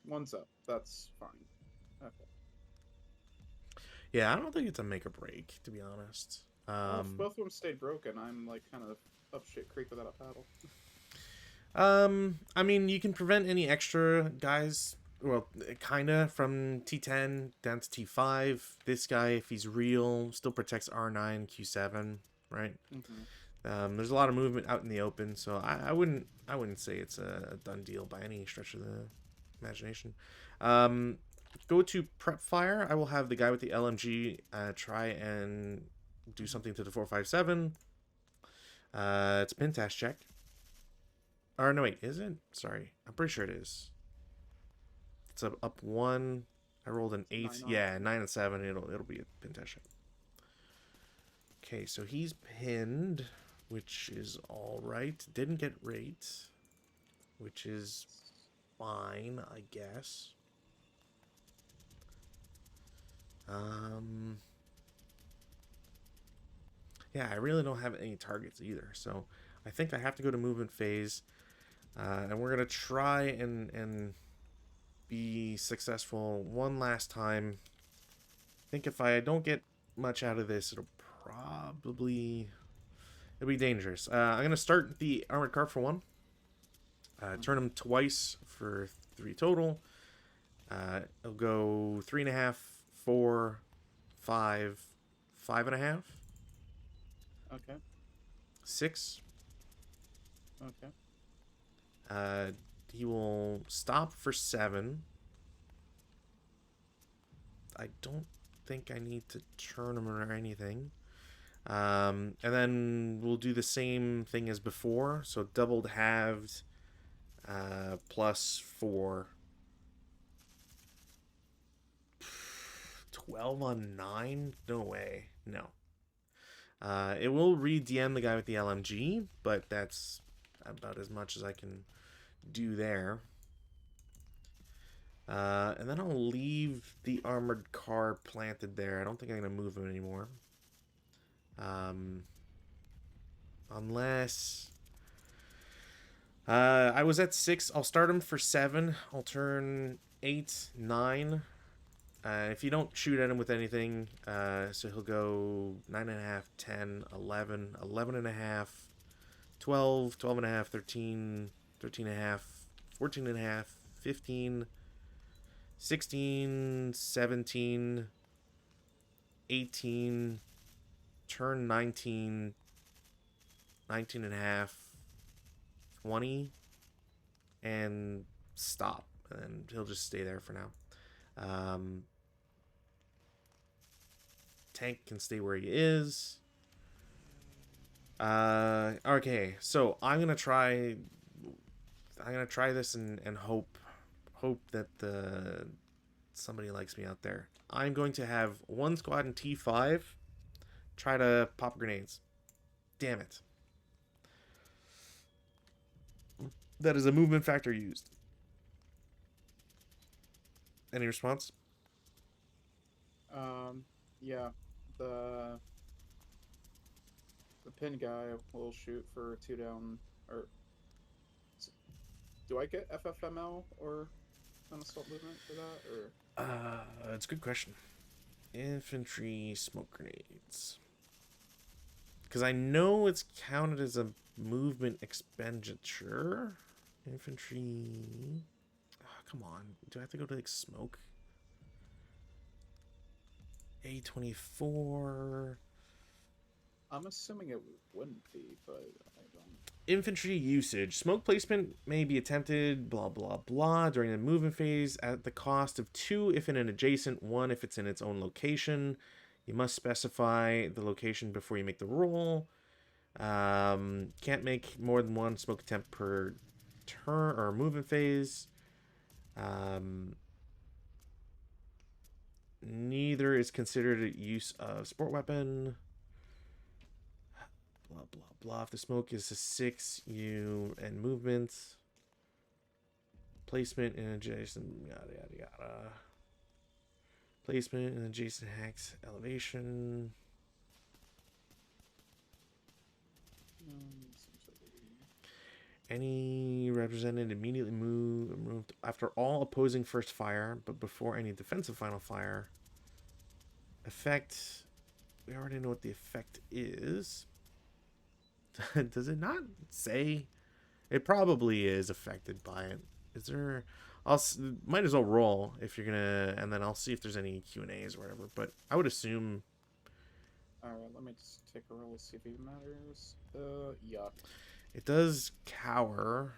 One's up. That's fine. Okay. Yeah, I don't think it's a make or break, to be honest. Well, if both of them stayed broken, I'm like kind of up shit creek without a paddle. I mean, you can prevent any extra guys, well, kinda, from T10 down to T5. This guy, if he's real, still protects R9, Q7, right? Mm-hmm. There's a lot of movement out in the open, so I wouldn't say it's a done deal by any stretch of the imagination. Um, Go to prep fire. I will have the guy with the LMG try and do something to the 457. It's a pintash check. Or no, wait, is it? Sorry, I'm pretty sure it is. It's up one. I rolled an 8. 9 on Yeah, it. 9 and 7. It'll be a pintash check. Okay, so he's pinned, which is all right. Didn't get rate, which is fine, I guess. Um, yeah, I really don't have any targets either, so I think I have to go to movement phase, and we're gonna try and be successful one last time. I think if I don't get much out of this, it'll be dangerous. I'm gonna start the armored car for 1. Turn him twice for 3 total. It'll go 3.5, 4, 5, 5.5, Okay. 6. Okay. Uh, he will stop for 7. I don't think I need to turn him or anything. And then we'll do the same thing as before. So doubled halved plus 4. 12 on 9? No way. No. It will re-DM the guy with the LMG, but that's about as much as I can do there. And then I'll leave the armored car planted there. I don't think I'm going to move him anymore. Unless... I was at 6. I'll start him for 7. I'll turn 8, 9. If you don't shoot at him with anything, so he'll go 9.5, 10, 11, 11.5, 12, 12.5, 13, 13.5, 14.5, 15, 16, 17, 18, turn 19, 19.5, 20, and stop. And he'll just stay there for now. Tank can stay where he is. Okay, so I'm gonna try this and hope that somebody likes me out there. I'm going to have 1 squad in T5 try to pop grenades. Damn it. That is a movement factor used. Any response? Yeah. The the pin guy will shoot for 2 down. Or do I get FFML or an assault movement for that? Or It's a good question. Infantry smoke grenades. Because I know it's counted as a movement expenditure. Infantry. Oh, come on. Do I have to go to like smoke? A24. I'm assuming it wouldn't be, but I don't. Infantry usage. Smoke placement may be attempted, blah, blah, blah, during the movement phase at the cost of 2 if in an adjacent, 1 if it's in its own location. You must specify the location before you make the roll. Can't make more than 1 smoke attempt per turn or movement phase. Neither is considered use of sport weapon. Blah, blah, blah. If the smoke is a 6, you and movement. Placement in adjacent, yada, yada, yada. Placement in adjacent hex, elevation. Seems like Any represented immediately moved after all opposing first fire, but before any defensive final fire. Effect. We already know what the effect is. Does it not say? It probably is affected by it. Is there? I'll might as well roll if you're gonna, and then I'll see if there's any Q&As or whatever. But I would assume Alright, let me just take a roll to see if it matters. Yuck. it does cower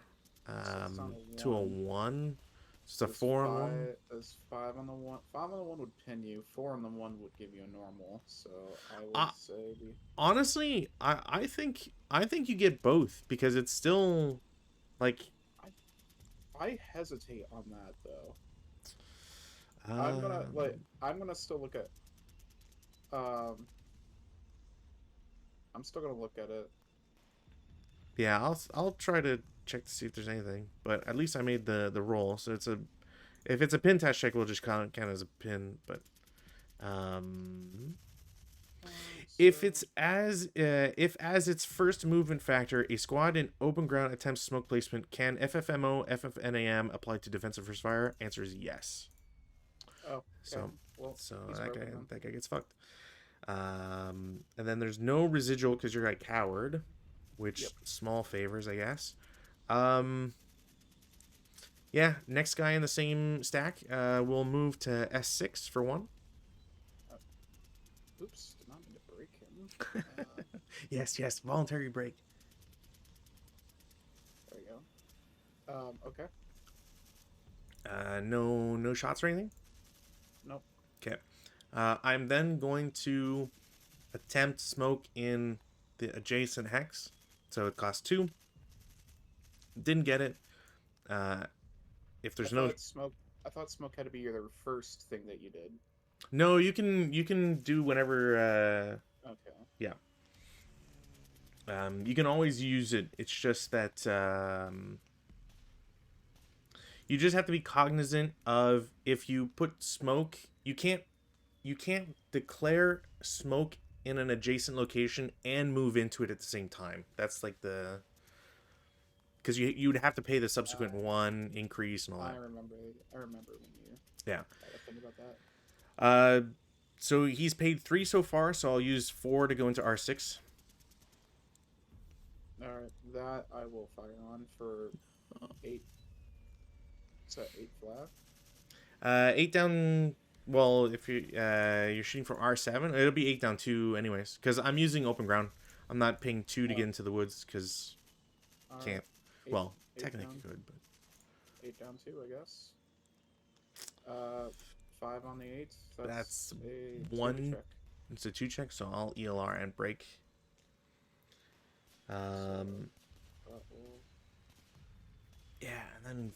So it's on a to a 1. 1. It's a 4 on 1. There's 5 on the 1. 5 on the 1 would pin you. 4 on the 1 would give you a normal. So I would Uh, say the. honestly, I think you get both because it's still like I hesitate on that though. um, I'm gonna still look at um I'm still gonna look at it. yeah, I'll try to check to see if there's anything. But at least I made the roll, so it's a if it's a pin test check, we'll just count as a pin. But um, if So it's if as its first movement factor, a squad in open ground attempts smoke placement, can FFMO FFNAM apply to defensive first fire? Answer is yes. oh, okay. So Well, so he's that guy broken then. that guy gets fucked. And then there's no residual because you're a coward, Yep. which small favors, I guess. Um, yeah, next guy in the same stack, we'll move to S6 for one. Uh, oops, did not mean to break him. Yes, yes, voluntary break. There we go. Okay. No shots or anything. Nope. Okay. I'm then going to attempt smoke in the adjacent hex. So it costs 2. Didn't get it. Uh, if I there's no thought smoke. I thought smoke had to be your first thing that you did. no, you can do whenever. Okay. Yeah. You can always use it. It's just that you just have to be cognizant of if you put smoke, you can't declare smoke in an adjacent location and move into it at the same time. That's like the because you'd have to pay the subsequent Uh, 1 increase and all I that. remember. I remember when you Yeah. had a thing about that. Uh, so he's paid 3 so far. So I'll use 4 to go into R6. All right, that I will fire on for 8. Is that 8 flat? 8 down. Well, if you're shooting from R7, it'll be 8 down 2 anyways. Because I'm using open ground. I'm not paying 2 to get Oh, into the woods because all right. can't. 8, Well, 8 technically down, could, but 8 down 2, I guess. Uh, 5 on the 8. That's that's a 2 to 1. check. It's a 2 check, so I'll ELR and break. So Um, that will. yeah, and then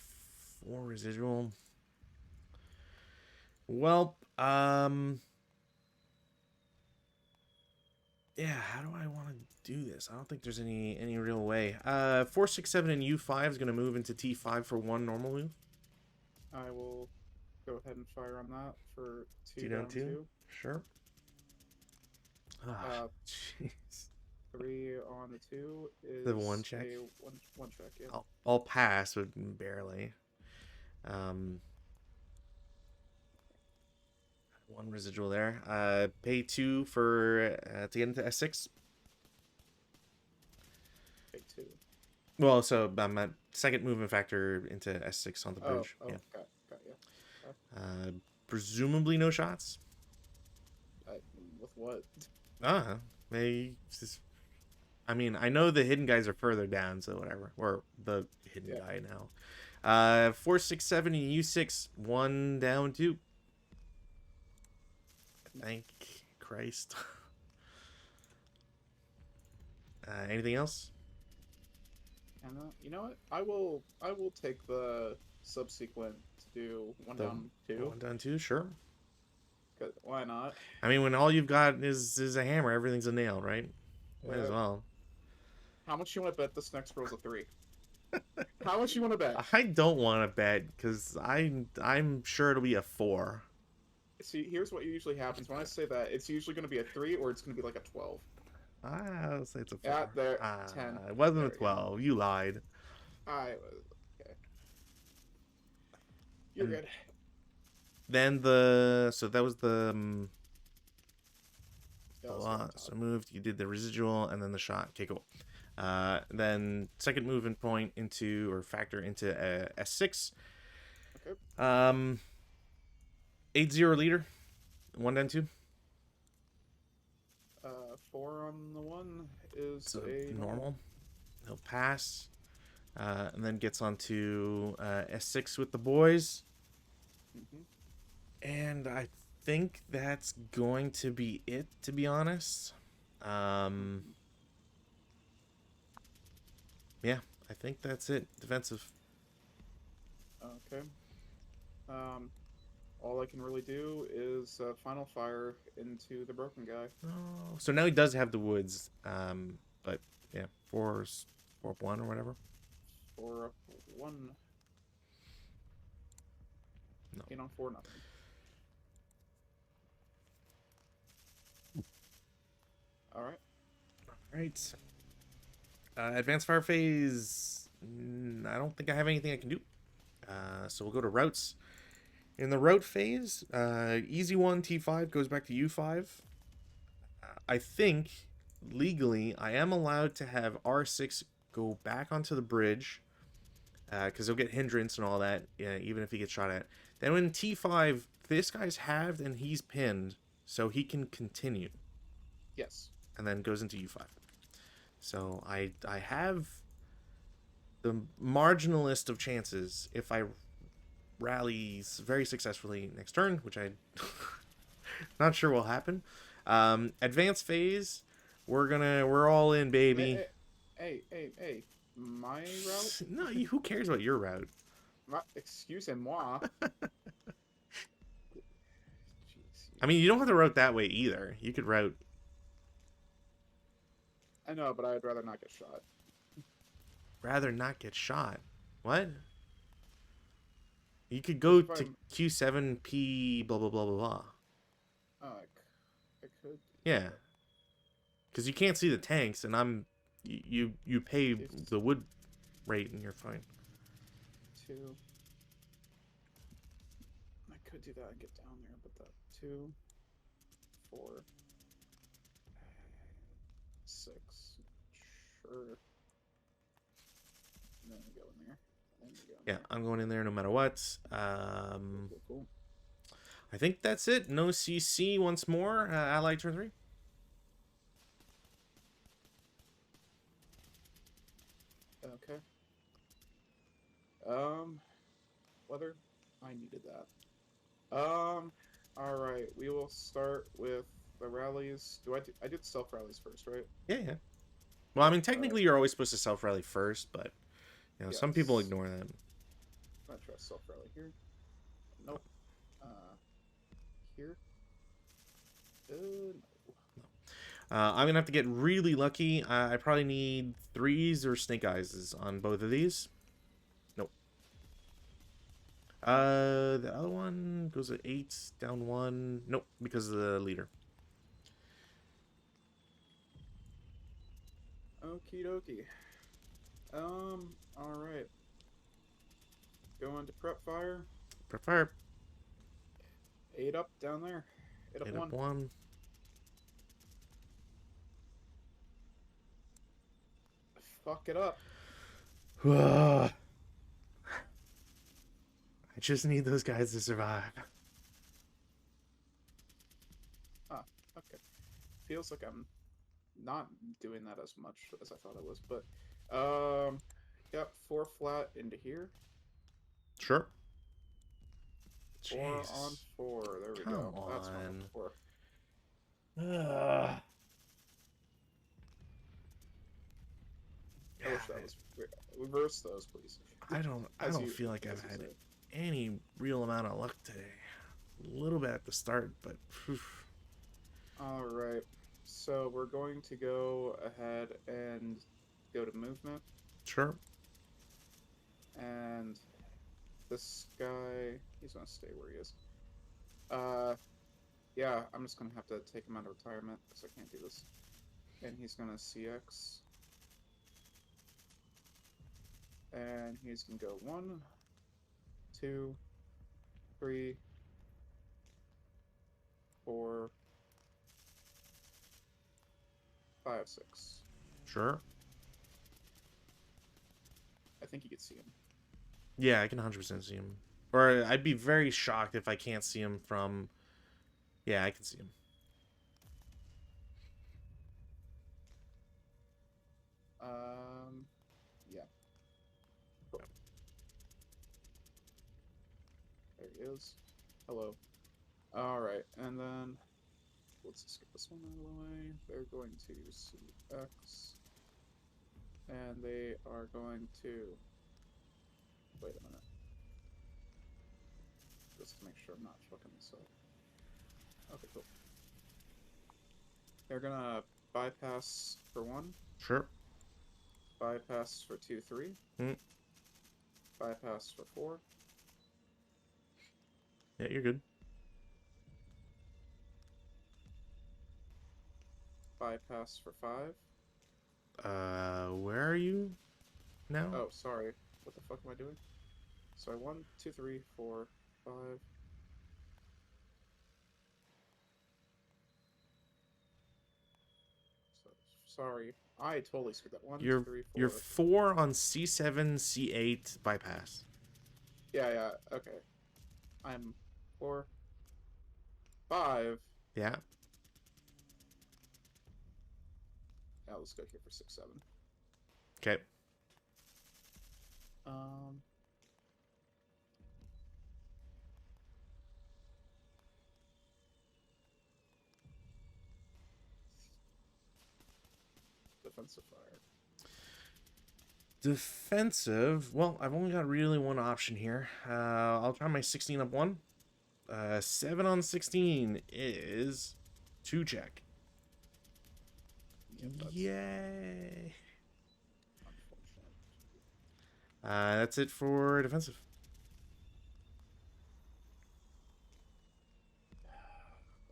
4 residual. Well, yeah. How do I want to do this? I don't think there's any real way. 4, 6, 7, and U5 is gonna move into T5 for 1 normal move. I will go ahead and fire on that for 2 2 down down 2. 2. Sure. Ah, Uh, jeez. 3 on the 2 The 1 is check. a one check. Yeah. I'll pass, but barely. Um, 1 residual there. Pay 2 for to get into S6. Big 2. Well, so I'm at second movement factor into S6 on the Oh, bridge. oh, Yeah. got you. Okay. Presumably no shots. I, with what? Ah, maybe. I mean, I know the hidden guys are further down, so whatever. Or the hidden Yeah. guy now. 4, 6, 7, and U6. 1 down 2. Thank Christ. Anything else? And you know what? I will take the subsequent to do 1 The down 2. 1 down 2, sure. 'Cause why not? I mean, when all you've got is a hammer, everything's a nail, right? Might as Uh, well. how much you want to bet this next rolls a 3? How much you want to bet? I don't want to bet because I'm sure it'll be a 4. See, here's what usually happens when I say that. It's usually going to be a 3 or it's going to be like a 12. I'll say it's a 4. Yeah, there, 10. It wasn't There a we go. 12. You lied. I was okay. You're And good. then so that was the Yeah, blah, let's go blah. on top. So moved. You did the residual and then the shot. Okay, cool. Then second movement point into or factor into S6. Okay. 8-0 leader. 1-2. Four on the one is So a normal. normal. He'll pass. And then gets onto S6 with the boys. Mm-hmm. And I think that's going to be it, to be honest. Um, Mm-hmm. yeah, I think that's it. Defensive. Okay. Um, all I can really do is final fire into the broken guy Oh, so now he does have the woods. But yeah, 4-1 or whatever. for one. No. 8 on 4, nothing. All right. All right. Advanced fire phase. I don't think I have anything I can do. So we'll go to routes. In the route phase, easy one T5 goes back to U5. I think legally I am allowed to have R6 go back onto the bridge because he'll get hindrance and all that, even if he gets shot at. Then when T5, this guy's halved and he's pinned, so he can continue, Yes. and then goes into U5. So I have the marginalist of chances if I rally very successfully next turn, which I not sure will happen. Advanced phase, we're all in, Hey, baby. hey, hey, hey, hey. My route? No, who cares about your route? Excusez-moi. Jeez, I mean, you don't have to route that way either. You could route I know, but I'd rather not get shot. rather not get shot. What? You could Because go if to I'm, Q7P blah blah blah blah blah. I could Yeah, because you can't see the tanks, and you pay do the wood rate, and you're fine. 2. I could do that and get down there, but that 2, 4, 6. Sure. And then we go in there. And then we go in Yeah, there. I'm going in there no matter what. Cool, cool, cool. I think that's it. No CC once more. Allied turn 3. Okay. Weather. I needed that. All right. We will start with the rallies. I did self rallies first, right? Yeah, yeah. Well, I Yep. mean, All right. technically, you're always supposed to self rally first, but some people Yes. ignore that. I'm gonna try self rally here. Nope. Here. No. I'm gonna have to get really lucky. I probably need threes or snake eyes on both of these. Nope. The other one goes at 8, down 1. Nope, because of the leader. Okie dokie. All right. Going to prep fire. Prepare. 8 up down there. 8 up 8 up 1. 1. Fuck it up. I just need those guys to survive. Ah, okay. Feels like I'm not doing that as much as I thought I was, but yep, 4 flat into here. Sure. 4 on Jesus. 4. There we Come go. That's what I'm on. looking for. Ugh. I wish that was reverse those, please. I As don't you feel like I've as you had say. any real amount of luck today. A little bit at the start, but whew. All right. So we're going to go ahead and go to movement, Sure. and this guy, he's gonna stay where he is. Uh, yeah, I'm just gonna have to take him out of retirement because I can't do this. And he's gonna CX. And he's gonna go 1, 2, 3, 4, 5, 6. Sure. I think you could see him. Yeah, I can 100% see him. Or I'd be very shocked if I can't see him from... Yeah, I can see him. Yeah. Cool. There he is. Hello. Alright, and then let's just get this one out of the way. They're going to CX. And they are going to... Wait a minute. Just to make sure I'm not fucking this up. Okay, cool. They're gonna bypass for 1, Sure. bypass for 2, 3, Mm. bypass for 4, Yeah, you're good. bypass for 5. Where are you now? Oh, sorry. What the fuck am I doing? Sorry, 1, 2, 3, 4, 5. So, sorry. I totally screwed that. 1, 2, You're 3, you're 4. 4 on C7, C8 bypass. Yeah, okay. I'm 4, 5. Yeah. Yeah, let's go here for 6, 7. Okay. Um... Defensive fire. Defensive. Well, I've only got really one option here. I'll try my 16 up 1. 7 on 16 is 2 check. Yep, that's Yay. unfortunate. That's it for defensive.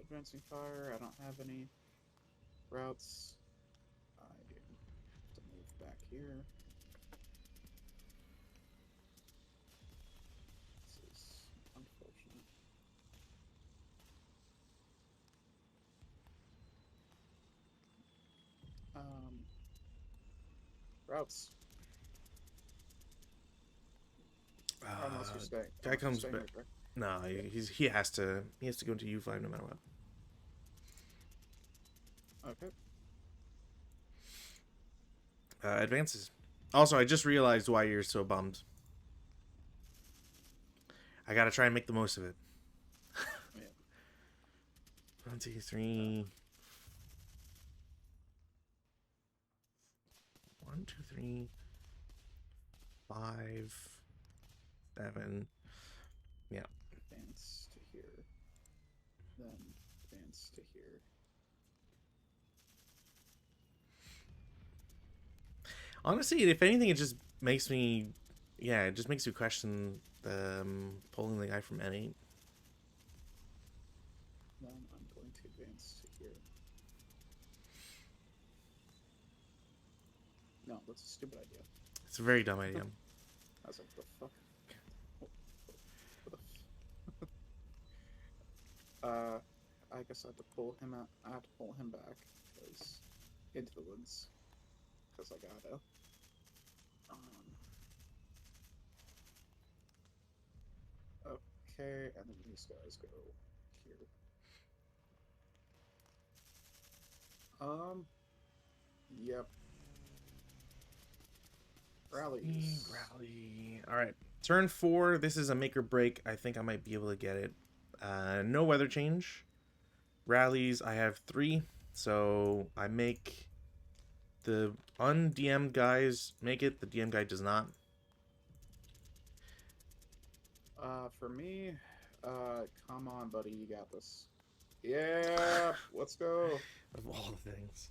Advancing fire, I don't have any routes. I have to move back here. This is unfortunate. Routes. Unless you're staying. Guy Unless you're comes staying back. right there. No, Yeah. he has to go into U5 no matter what. Okay. Advances. Also, I just realized why you're so bummed. I gotta try and make the most of it. Yeah. 1, 2, 3. 1, 2, 3. 5, 7. Yeah. Advance to here. Then advance to here. Honestly, if anything, it just makes me, yeah, it just makes you question the pulling the guy from N8. Then I'm going to advance to here. No, that's a stupid idea. It's a very dumb idea. I was like, the fuck? What the I guess I had to pull him out. I had to pull him back because into the woods because I gotta. Okay, and then these guys go here. Yep. Rallies. Rally. All right. Turn 4. This is a make or break. I think I might be able to get it. No weather change. Rallies. I have 3. So I make the undm'd guys make it. The DM guy does not. For me, come on, buddy, you got this. Yeah, let's go. Of all the things.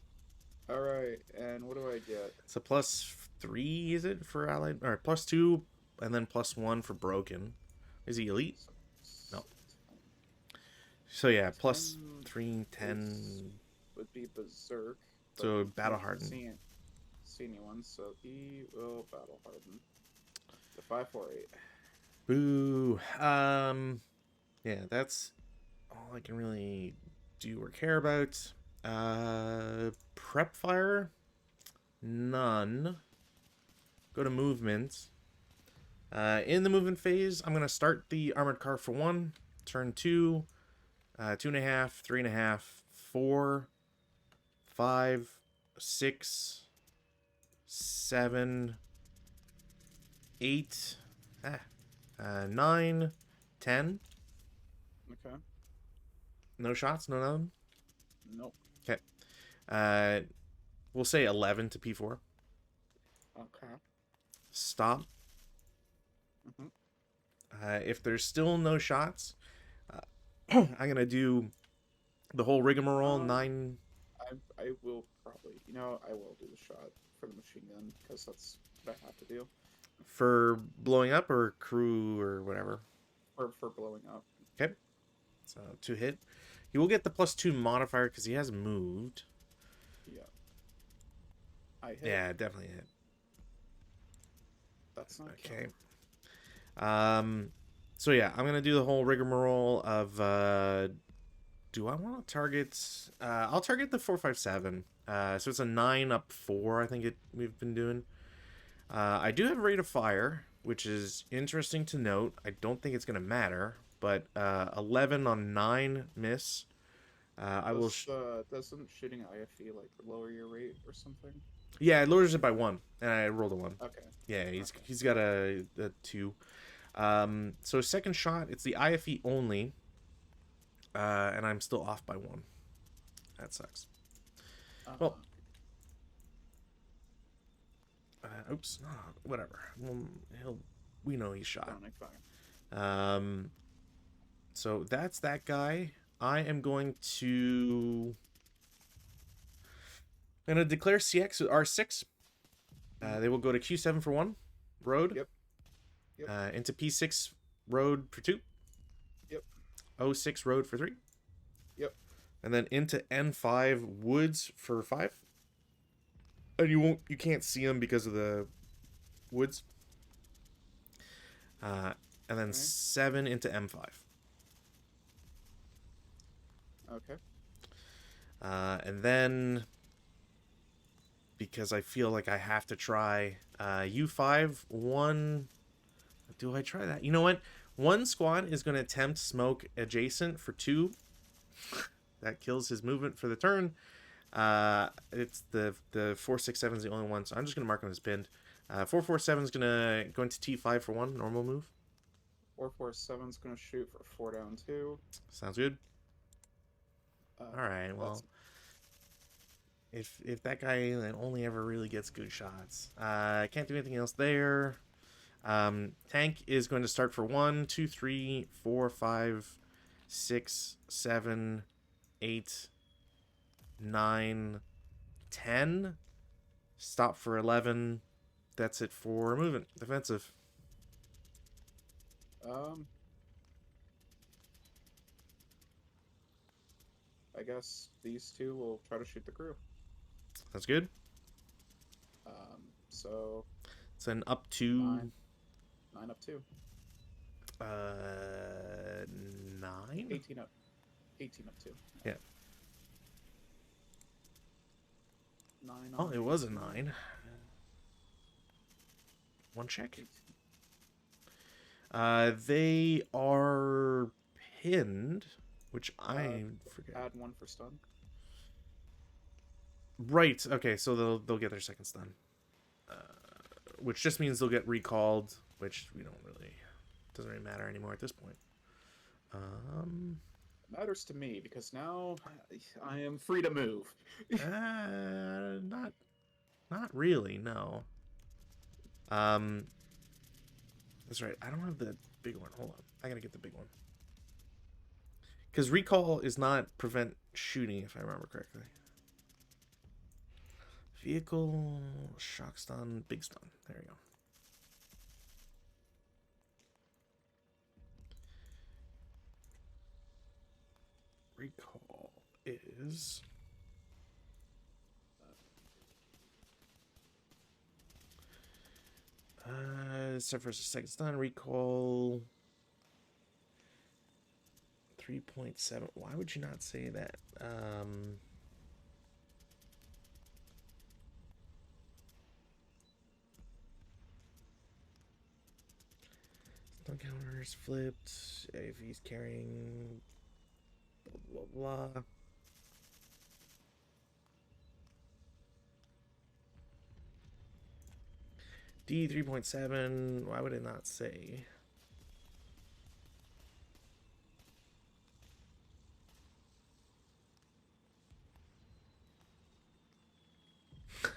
All right, and what do I get? It's a +3, is it, for allied? Or +2, and then +1 for broken. Is he elite? No. So yeah, +3, 10. Would be berserk. So battle hardened. See anyone, so he will battle harden. So 548. Boo. Yeah, that's all I can really do or care about. Prep fire? None. Go to movement. In the movement phase, I'm going to start the armored car for 1. Turn 2. 2.5, 3.5, 4, 5, 6, 7, 8, 9, 10. Okay. No shots, no nothing. Nope. Okay. Uh, we'll say 11 to P4. Okay. Stop. Mm-hmm. If there's still no shots, uh, I'm gonna do the whole rigmarole. Um, 9 I will probably, I will do the shot for the machine gun because that's what I have to do for blowing up or crew or whatever. for blowing up. Okay. So 2 hit. He will get the +2 modifier because he has moved. Yeah. I hit. Yeah, definitely hit. That's not Okay. count. So yeah, I'm gonna do the whole rigmarole of do I want to target I'll target the 457. So it's a 9 up 4, I think we've been doing. I do have rate of fire, which is interesting to note. I don't think it's gonna matter, but 11 on 9 miss. I will Doesn't shooting IFE like lower your rate or something? yeah, it lowers it by 1 and I rolled a 1. Okay. Yeah, Okay. he's got a 2. So second shot, it's the IFE only. And I'm still off by 1. That sucks. Well, Uh-huh. oops, no, whatever. Well, we know he's shot. Fine. So that's that guy. I am going to. I'm gonna declare CX with R6. Mhm. They will go to Q7 for 1 road. Yep. Yep. Into P6 road for 2. Yep. O6 road for 3. Yep. And then into N5 woods for 5. And you can't see them because of the woods. And then Okay. 7 into M5. Okay. And then, because I feel like I have to try U5, 1. Do I try that? You know what? 1 squad is going to attempt smoke adjacent for 2. That kills his movement for the turn. It's the 467 is the only one, so I'm just going to mark him as pinned. 447 is going to go into T5 for 1, normal move. 447's gonna shoot for 4 down 2. Sounds good. Uh, All right, well, if that guy only ever really gets good shots, I can't do anything else there. Tank is going to start for 1, 2, 3, 4, 5, 6, 7, 8, 9, 10. Stop for 11. That's it for movement. Defensive. I guess these two will try to shoot the crew. That's good. So It's an up to 9 up 2. 9. 18 up 2. Yeah. 9 Oh, on it was a 18. 9. 1 check. 18. They are pinned, which I forget. Add 1 for stun. Right. Okay. So they'll get their second stun, which just means they'll get recalled, which we don't really doesn't really matter anymore at this point. It matters to me because now I am free to move. Not really. No. That's right. I don't have the big one. Hold on. I gotta get the big one. Because recall is not prevent shooting, if I remember correctly. Vehicle, shock stun, big stun. There you go. Recall is... start first, second stun, recall 3.7. Why would you not say that? Stun counters flipped. If he's carrying blah blah blah. D 3.7. Why would it not say?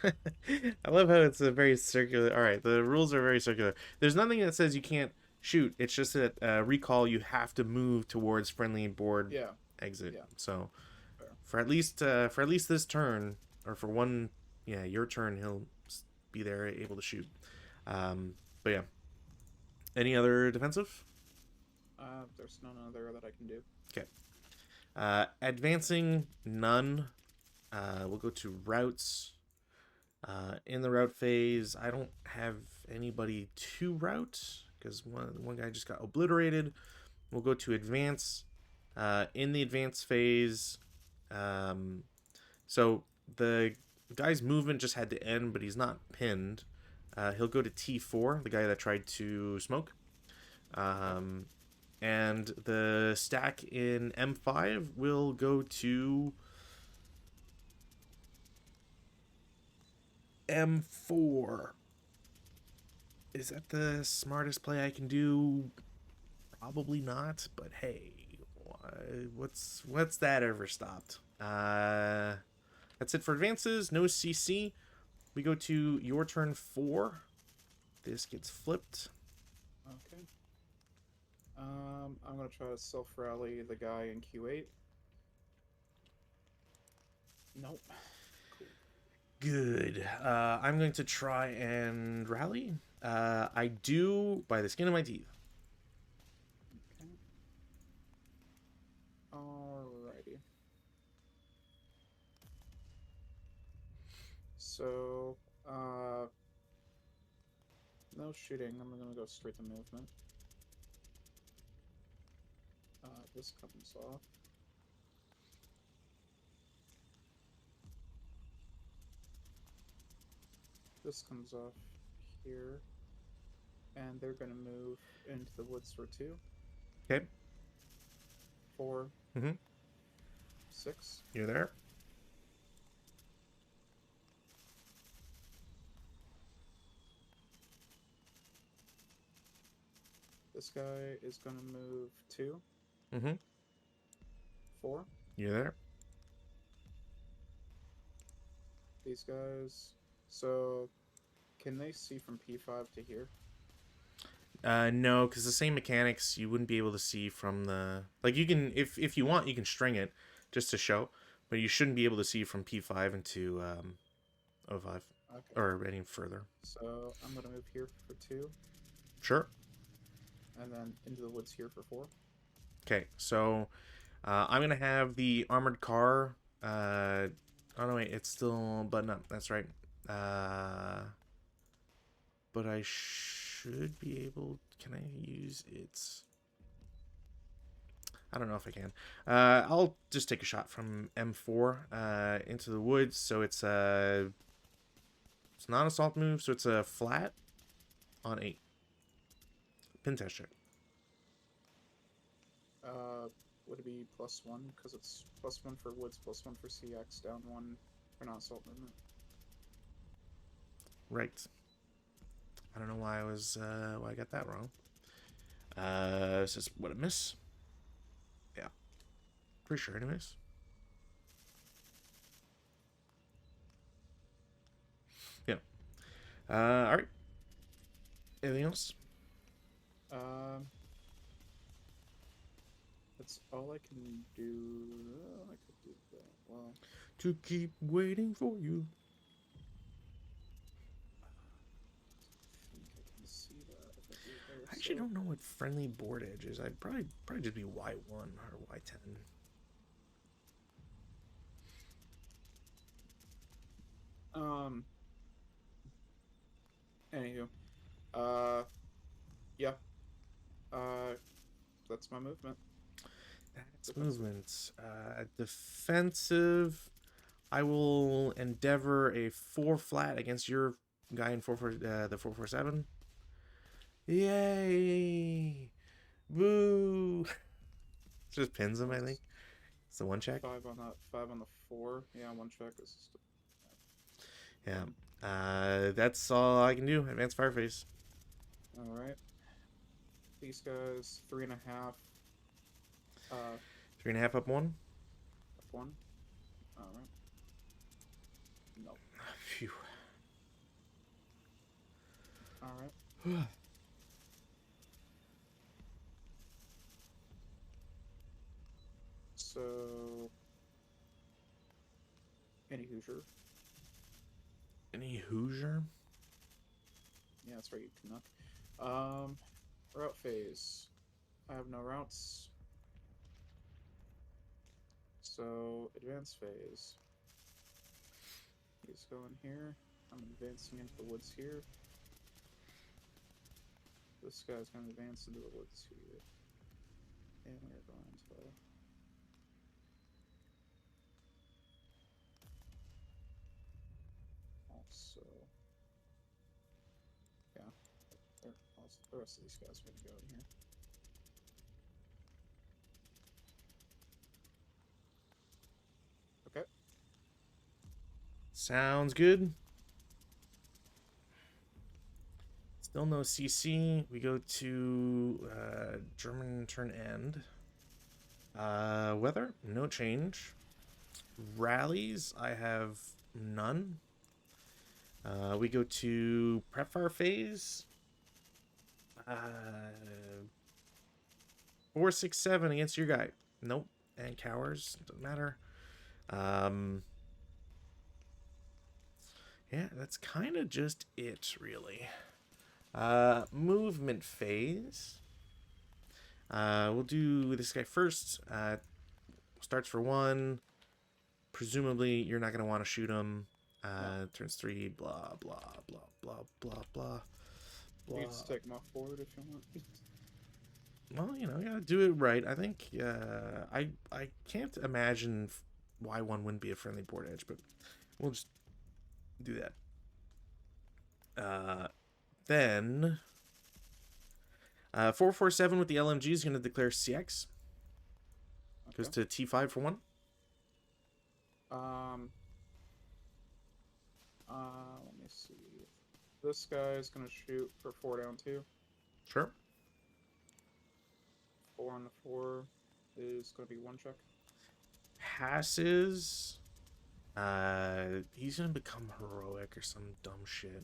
I love how it's a very circular. All right, the rules are very circular. There's nothing that says you can't shoot. It's just that recall you have to move towards friendly board Yeah. exit. Yeah. So Fair. for at least this turn, or for one, yeah, your turn, he'll be there able to shoot. But yeah, any other defensive? There's none other that I can do. Okay. Advancing, none. We'll go to routes. In the route phase, I don't have anybody to route because one guy just got obliterated. We'll go to advance. In the advance phase, so the guy's movement just had to end, but he's not pinned. He'll go to T4, the guy that tried to smoke. And the stack in M5 will go to M4. Is that the smartest play I can do? Probably not, but hey, what's that ever stopped? That's it for advances. No CC. We go to your turn 4. This gets flipped. Okay. I'm gonna try to self rally the guy in Q8. Nope. Cool. Good. I'm going to try and rally. I do by the skin of my teeth. Okay. Alrighty. So, no shooting. I'm gonna go straight to movement. This comes off. This comes off here. And they're gonna move into the woods for 2. Okay. 4. Mm-hmm. 6. You're there. This guy is gonna move 2. Mm-hmm. 4. You're there. These guys. So, can they see from P5 to here? No, because the same mechanics you wouldn't be able to see from the you can if you want you can string it just to show, but you shouldn't be able to see from P5 into O5 Okay. or any further. So, I'm gonna move here for 2. Sure. And then into the woods here for 4. Okay, so I'm gonna have the armored car. Oh no, wait, it's still button up. That's right. But I should be able. Can I use its? I don't know if I can. I'll just take a shot from M4 into the woods. So it's not an assault move. So it's a flat on 8. Pin test check. Would it be +1? Because it's +1 for woods, +1 for CX, down 1 for non-assault movement. Right. I don't know why I got that wrong. This is what a miss. Yeah. Pretty sure anyways. Yeah. Alright. Anything else? That's all I can do. I could do that. Well, To keep waiting for you. I think I can see that if I do there. I actually don't know what friendly board edge is. I'd probably just be Y1 or Y10. Anywho, Yeah. Uh, that's my movement. That's Defensive. movement. Defensive. I will endeavor a 4 flat against your guy in the 447. Yay! Boo! Just pins him, I think. That's It's the one check. 5 on that. 5 on the 4. Yeah, one check is just Yeah. fun. That's all I can do. Advanced fire phase. All right. These guys 3.5. 3.5 up one. F1. All right. No. Phew. All right. So any Hoosier. Any Hoosier? Yeah, that's right. You Canuck. Route phase. I have no routes. So advance phase. He's going here. I'm advancing into the woods here. This guy's going to advance into the woods here. And we're going to also, yeah, also, the rest of these guys are going to go in here. Okay. Sounds good. Still no CC. We go to German turn end. Weather, no change. Rallies, I have none. We go to prep fire phase. 467 against your guy. Nope. And cowers, doesn't matter. Yeah, that's kind of just it, really. Movement phase. We'll do this guy first. Starts for 1. Presumably, you're not going to want to shoot him. No. Turns 3. Blah, blah, blah, blah, blah, blah. You can just take him off forward if you want. Well, you gotta do it right. I think I can't imagine why one wouldn't be a friendly board edge, but we'll just do that. Then 447 with the LMG is going to declare CX. Goes Okay. to T5 for 1. Um. Let me see. This guy is gonna shoot for 4 down 2. Sure. 4 on the 4 is gonna be one check. Passes. He's gonna become heroic or some dumb shit.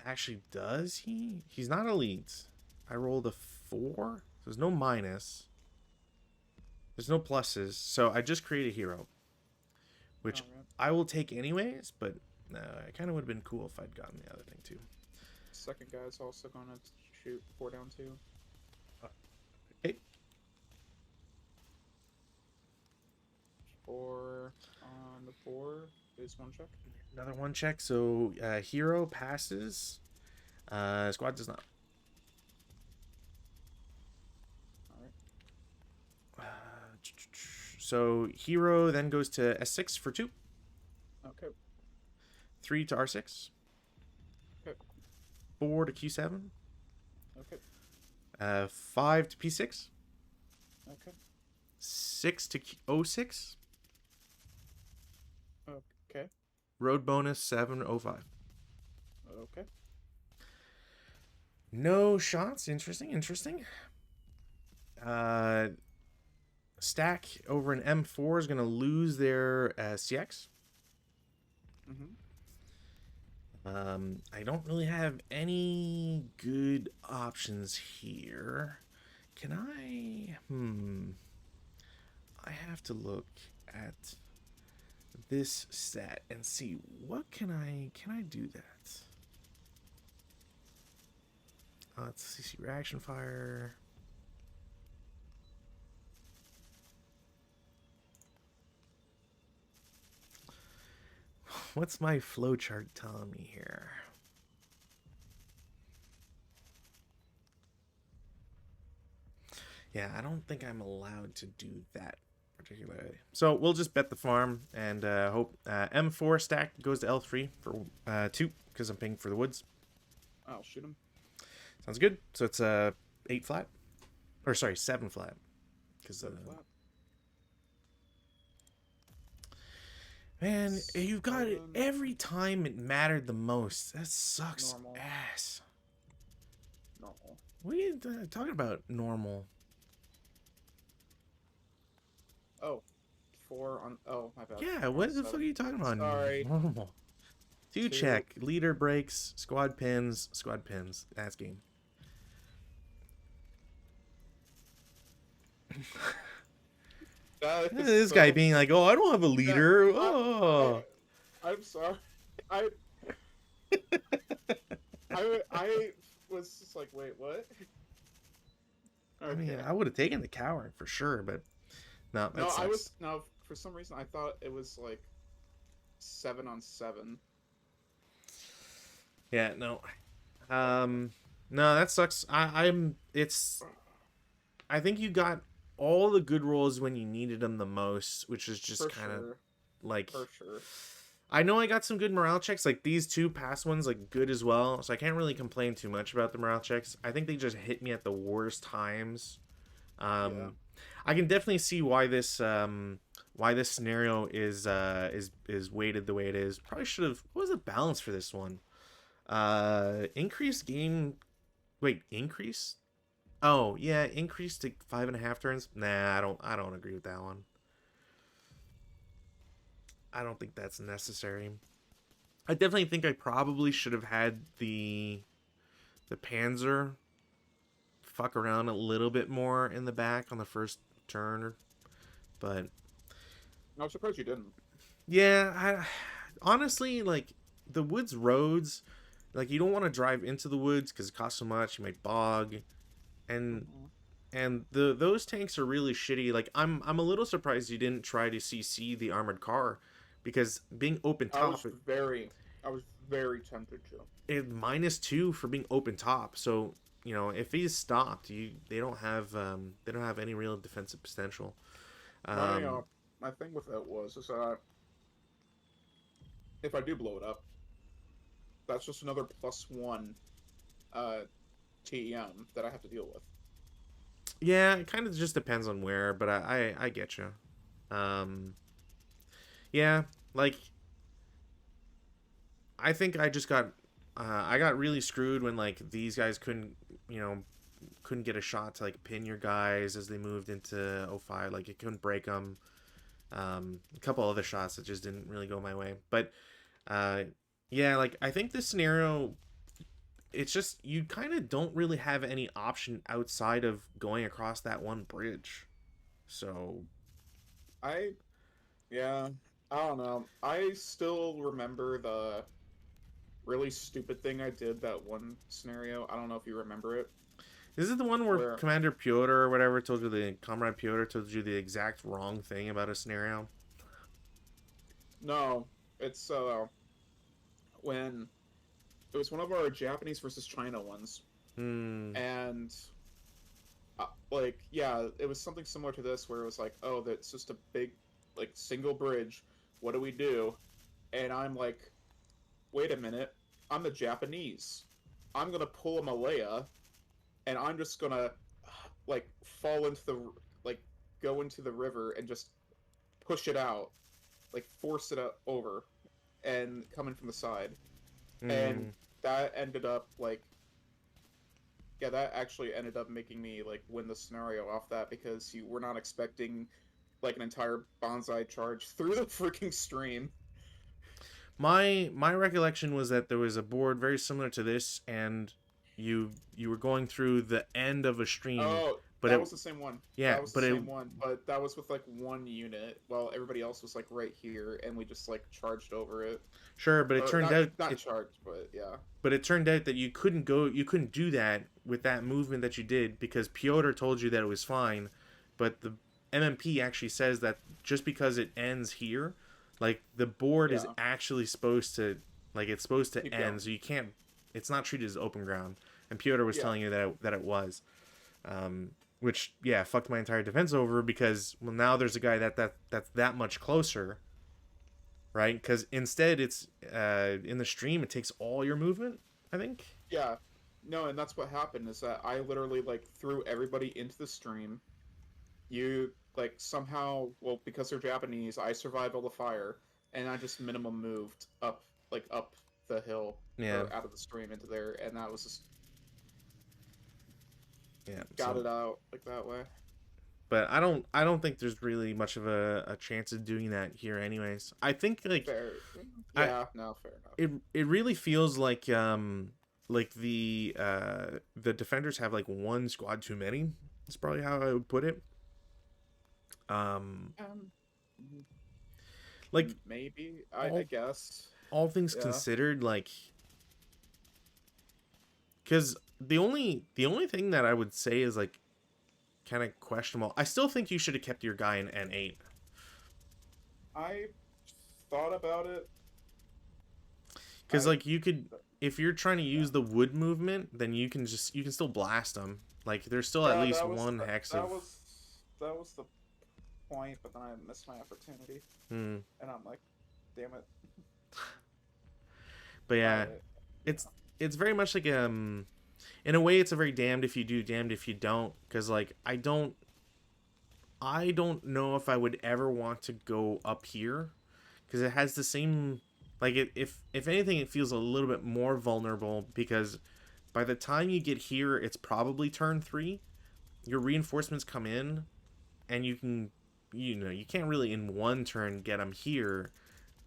Actually, does he? He's not elite. I rolled a 4. So there's no minus. There's no pluses. So I just create a hero, which All right. I will take anyways. But it kind of would have been cool if I'd gotten the other thing too. Second guy's also gonna shoot 4 down 2. Okay. 4 on the 4 is one check. Another one check. So hero passes. Squad does not. All right. So hero then goes to S6 for 2. Okay. 3 to R6. Okay. 4 to Q7. Okay. 5 to P6. Okay. 6 to O6. Okay. Road bonus 705. Okay. No shots. Interesting. Stack over an M4 is going to lose their CX. Mm-hmm. I don't really have any good options here. Can I? I have to look at this stat and see what can I do that. Let's see reaction fire. What's my flowchart telling me here? Yeah, I don't think I'm allowed to do that particularly. So we'll just bet the farm and hope M4 stack goes to L3 for 2 because I'm paying for the woods. I'll shoot him. Sounds good. So it's 8 flat. Or sorry, 7 flat. Because 7 flat. man, you've got it 7 every time it mattered the most. That sucks normal. ass. Normal. What are you talking about? Normal. Oh, 4 on. Oh, my bad. Yeah, 4 on what the fuck 7. are you talking about? Sorry. Normal. 2 2. check. Leader breaks. Squad pins. Squad pins. That's game. That is This guy so. being like, "Oh, I don't have a That, leader." I, Oh. I'm sorry. I, I was just like, wait, what? I mean, Okay. I would have taken the coward for sure, but no, No, that I sucks. was no. For some reason, I thought it was like 7 on 7. Yeah, no. Um, no, that sucks. I'm. It's. I think you got all the good rolls when you needed them the most, which is just For kind of sure. like. For sure. I know I got some good morale checks, like these 2 past ones, like good as well. So I can't really complain too much about the morale checks. I think they just hit me at the worst times. Yeah. Um, I can definitely see why this scenario is weighted the way it is. Probably should have. What was the balance for this one? Increased game. Wait, increase? Oh yeah, increase to 5.5 turns. Nah, I don't agree with that one. I don't think that's necessary. I definitely think I probably should have had the Panzer fuck around a little bit more in the back on the first turn, but I'm surprised you didn't. yeah, I honestly like the woods roads. Like you don't want to drive into the woods because it costs so much. You might bog, and Mm-hmm. those tanks are really shitty. Like I'm a little surprised you didn't try to CC the armored car, because being open I was top, very, I was very tempted to. it -2 for being open top. So you know if he's stopped, they don't have any real defensive potential. My Um, my thing with it was is that if I do blow it up, that's just another +1 uh TEM that I have to deal with. yeah, it kind of just depends on where, but I get you. Um, yeah, like I think I got really screwed when like these guys you know couldn't get a shot to like pin your guys as they moved into 05. Like it couldn't break them. A couple other shots that just didn't really go my way. But uh, yeah, like I think this scenario, it's just you kind of don't really have any option outside of going across that one bridge. So I yeah, I don't know. I still remember the really stupid thing I did that one scenario. I don't know if you remember it. this is the one where Where Commander Piotr or whatever told you the Comrade Piotr told you the exact wrong thing about a scenario. no, it's when it was one of our Japanese versus China ones, Hmm. and like yeah, it was something similar to this where it was like, oh, that's just a big like single bridge. What do we do? And I'm like, wait a minute, I'm the Japanese. I'm gonna pull a Malaya, and I'm just gonna like fall into the like go into the river and just push it out, like force it over, and come in from the side. And Hmm. that ended up like yeah, that actually ended up making me like win the scenario off that because you were not expecting like an entire bonsai charge through the freaking stream. My recollection was that there was a board very similar to this, and you were going through the end of a stream, Oh, but that it was the same one. yeah, That was the but it same one, but that was with like one unit, while everybody else was like right here, and we just like charged over it, sure, but it or turned out not charged, but yeah, that you couldn't do that with that movement that you did because Piotr told you that it was fine, but the MMP actually says that just because it ends here, like the board is yeah, actually supposed to like it's supposed to keep end, going, so you can't. It's not treated as open ground, and Piotr was yeah, telling you that that it was. Um, which yeah fucked my entire defense over because well now there's a guy that's that much closer, right? Because instead it's in the stream it takes all your movement, I think. Yeah. No, and that's what happened is that I literally like threw everybody into the stream. You like somehow, well, because they're Japanese, I survived all the fire, and I just minimum moved up, like up the hill Yeah, or out of the stream into there, and that was just yeah. got So it out like that way. but I don't think there's really much of a chance of doing that here anyways. I think like Fair. I Yeah, no, fair enough. it really feels like the defenders have like one squad too many. That's probably how I would put it. Um Um, like maybe I all guess. all things Yeah. considered, like because the only thing that I would say is like kind of questionable. I still think you should have kept your guy in N8 I thought about it. because I like you could if you're trying to use the wood movement, then you can still blast them. Like there's still at yeah, least one hex of. that was the point, but then I missed my opportunity, Hmm. and I'm like, damn it. But I yeah, yeah. it's it's very much like in a way it's a very damned if you do, damned if you don't. Because like I don't know if I would ever want to go up here because it has the same like if anything it feels a little bit more vulnerable because by the time you get here it's probably turn 3, your reinforcements come in and you can't really in one turn get them here,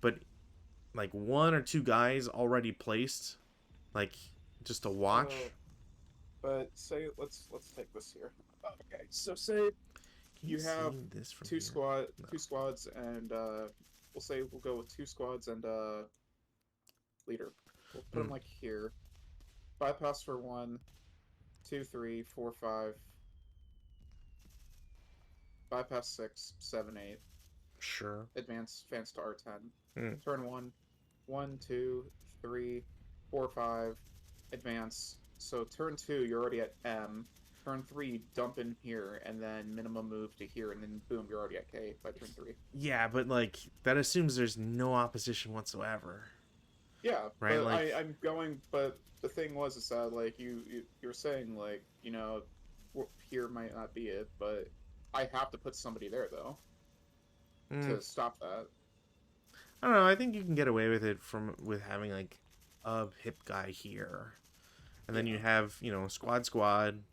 but like one or two guys already placed like just to watch. So, but say let's take this here. Okay, so say Can you you have see this from here? No. two squads, and we'll say we'll go with two squads and leader. We'll put them Mm, like here. Bypass for one, two, three, four, five. Bypass six, seven, eight. sure. Advance to R10. Mm. Turn one, one, two, three, four, five. Advance. So turn two, you're already at M. Turn three, dump in here, and then minimum move to here, and then boom, you're already at K by turn three. Yeah, but like that assumes there's no opposition whatsoever, Yeah, right? but Like, I'm going. But the thing was, is that like you're saying like here might not be it, but I have to put somebody there though mm, to stop that. I don't know. I think you can get away with it from with having like a hip guy here, and then you Yeah. have squad,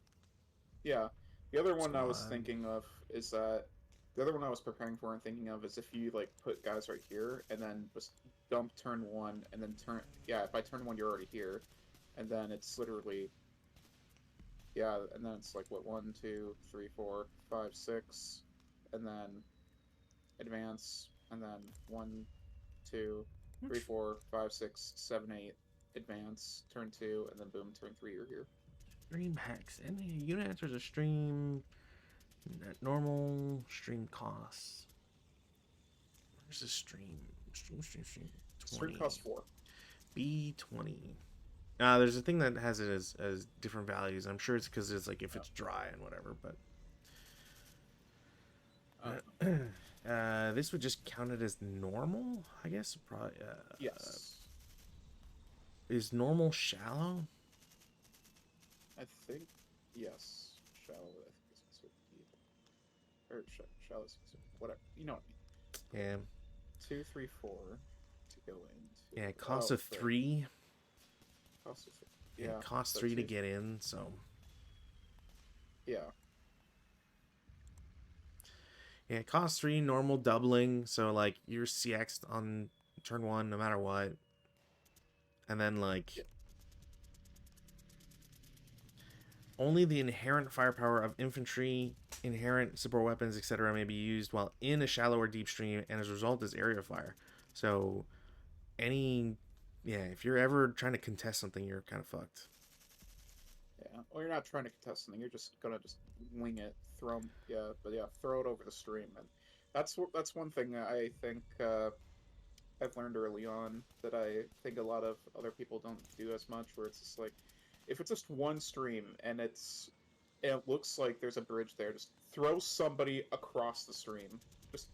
Yeah. The other one I was squad. thinking of is that the other one I was preparing for and thinking of is if you like put guys right here and then just dump turn one and then turn yeah, if I turn one you're already here. And then it's literally yeah, and then it's like what one, two, three, four, five, six, and then advance, and then one, two, three, Which four, five, six, seven, eight, advance, turn two, and then boom, turn three, you're here. stream hex? Any unit enters a stream at normal stream costs. Where's the stream? Stream Stream 20 cost four. B20. There's a thing that has it as different values. I'm sure it's because it's like if Yeah. it's dry and whatever, but Uh, this would just count it as normal, I guess. Probably. yes. Is normal shallow? I think yes. Shallow, I think is considered deep. Or shallow is considered whatever. You know what I mean. Yeah. Two, three, four to go into. Yeah. It costs Oh, a fair. 3, Cost of and it yeah. costs So 3 to two. get in. So Yeah. yeah, it costs 3 normal doubling. So like you're CX on turn 1 no matter what, and then like Yeah. only the inherent firepower of infantry, inherent support weapons, etc., may be used while in a shallow or deep stream, and as a result, is area fire. So, any, yeah, if you're ever trying to contest something, you're kind of fucked. Yeah. Well, you're not trying to contest something. You're just gonna just wing it, throw. Yeah, but yeah, throw it over the stream, and that's one thing I think I've learned early on that I think a lot of other people don't do as much. Where it's just like, if it's just one stream and it's and it looks like there's a bridge there, just throw somebody across the stream. Just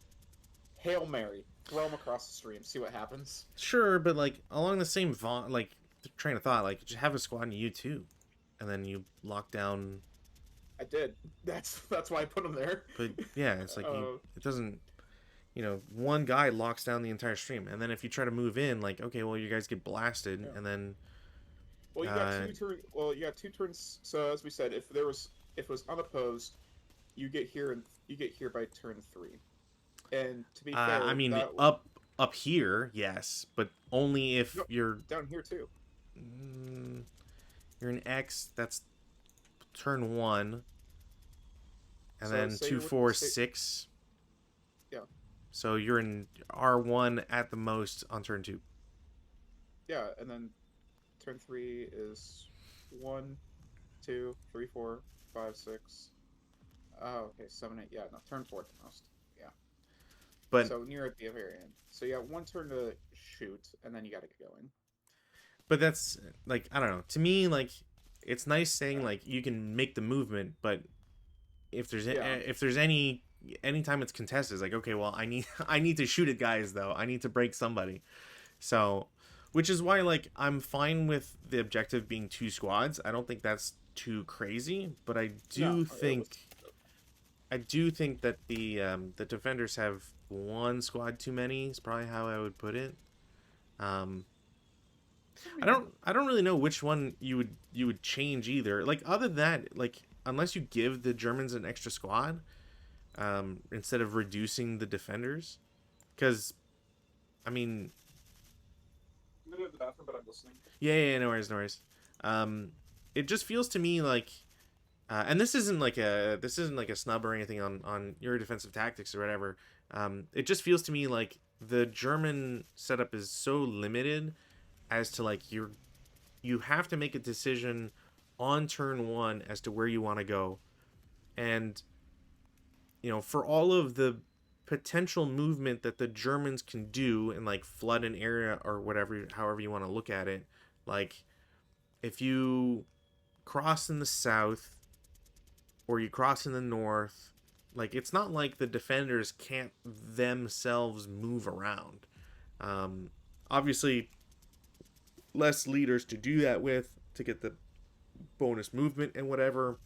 Hail Mary, throw them across the stream, see what happens. Sure, but like along the same like train of thought, like just have a squad in you too, and then you lock down. I did. That's why I put them there. But yeah, it's like you. uh, It doesn't. One guy locks down the entire stream, and then if you try to move in, like okay, well you guys get blasted, yeah. and then Well, you got uh, two turn. Well, you got two turns. So as we said, if it was unopposed, you get here by turn 3. And to be I fair, mean that up here, yes, but only if no, you're down here too. mm, you're an X. That's turn 1, and So then say two, you're with four, say, 6. yeah, So you're in R1 at the most on turn 2. yeah, and then turn 3 is 1, 2, 3, 4, 5, 6. Oh, okay, 7, 8. Yeah, no, turn 4 at the most. Yeah. But So near at the very end. So you got one turn to shoot, and then you got to get going. that's like I don't know. To me, like it's nice saying Yeah. like you can make the movement, but Yeah. if there's anytime it's contested, it's like okay, well I need I need to shoot at guys though. I need to break somebody. So, which is why like I'm fine with the objective being 2 squads. I don't think that's too crazy, but No, it was. I do think that the defenders have 1 squad too many. Is probably how I would put it. Um, I mean, I don't really know which one you would change either. Like other than that, like unless you give the Germans an extra squad, instead of reducing the defenders, because I mean, I'm gonna go to the bathroom, but I'm listening. yeah, no worries, no worries. Um, it just feels to me like, and this isn't like a snub or anything on your defensive tactics or whatever. It just feels to me like the German setup is so limited as to like you have to make a decision on turn 1 as to where you want to go, and for all of the potential movement that the Germans can do and like flood an area or whatever, however you want to look at it, like if you cross in the south or you cross in the north, like it's not like the defenders can't themselves move around. Um, Obviously, less leaders to do that with to get the bonus movement and whatever.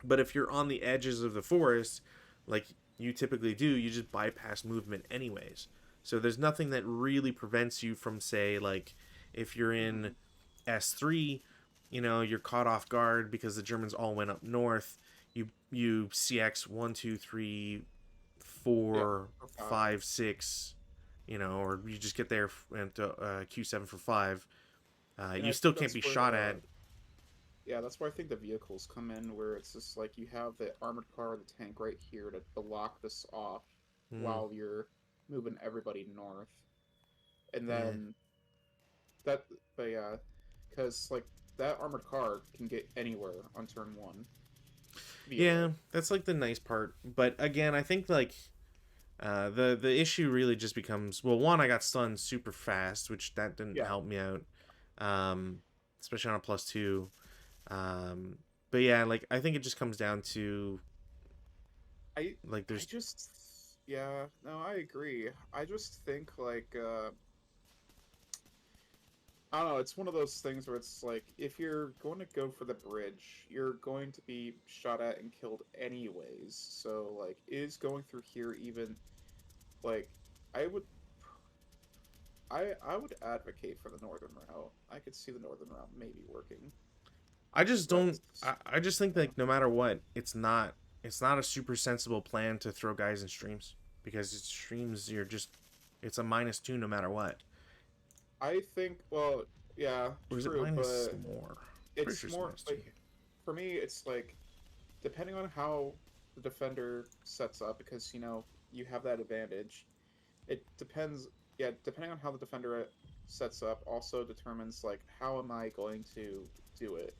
But if you're on the edges of the forest, like you typically do, you just bypass movement anyways. So there's nothing that really prevents you from, say, like if you're in Mm-hmm. S3, you're caught off guard because the Germans all went up north. You CX 1, 2, 3, Yeah, 4, or 5. 5, 6, or you just get there and Q7 for 5. And You I still think can't that's be where shot at. yeah, that's where I think the vehicles come in, where it's just like you have the armored car, the tank right here to block this off Mm, while you're moving everybody north, and yeah. then that, but yeah, because like that armored car can get anywhere on turn 1 via Yeah, road. that's like the nice part. But again, I think like the issue really just becomes, well, one, I got stunned super fast, which that didn't Yeah, help me out, um, especially on a +2. Um, but yeah, like I think it just comes down to I like I there's just yeah, no, I agree. I just think like I don't know, it's one of those things where it's like if you're going to go for the bridge, you're going to be shot at and killed anyways. So like is going through here even like I would I would advocate for the northern route. I could see the northern route maybe working. I just But don't I just think yeah. like no matter what, it's not a super sensible plan to throw guys in streams because it's streams it's a -2 no matter what. I think well, yeah, Or is it true, minus but more? Pretty it's sure it's more -2. like for me it's like depending on how the defender sets up because you have that advantage. It depends. Yeah, depending on how the defender sets up, also determines like how am I going to do it.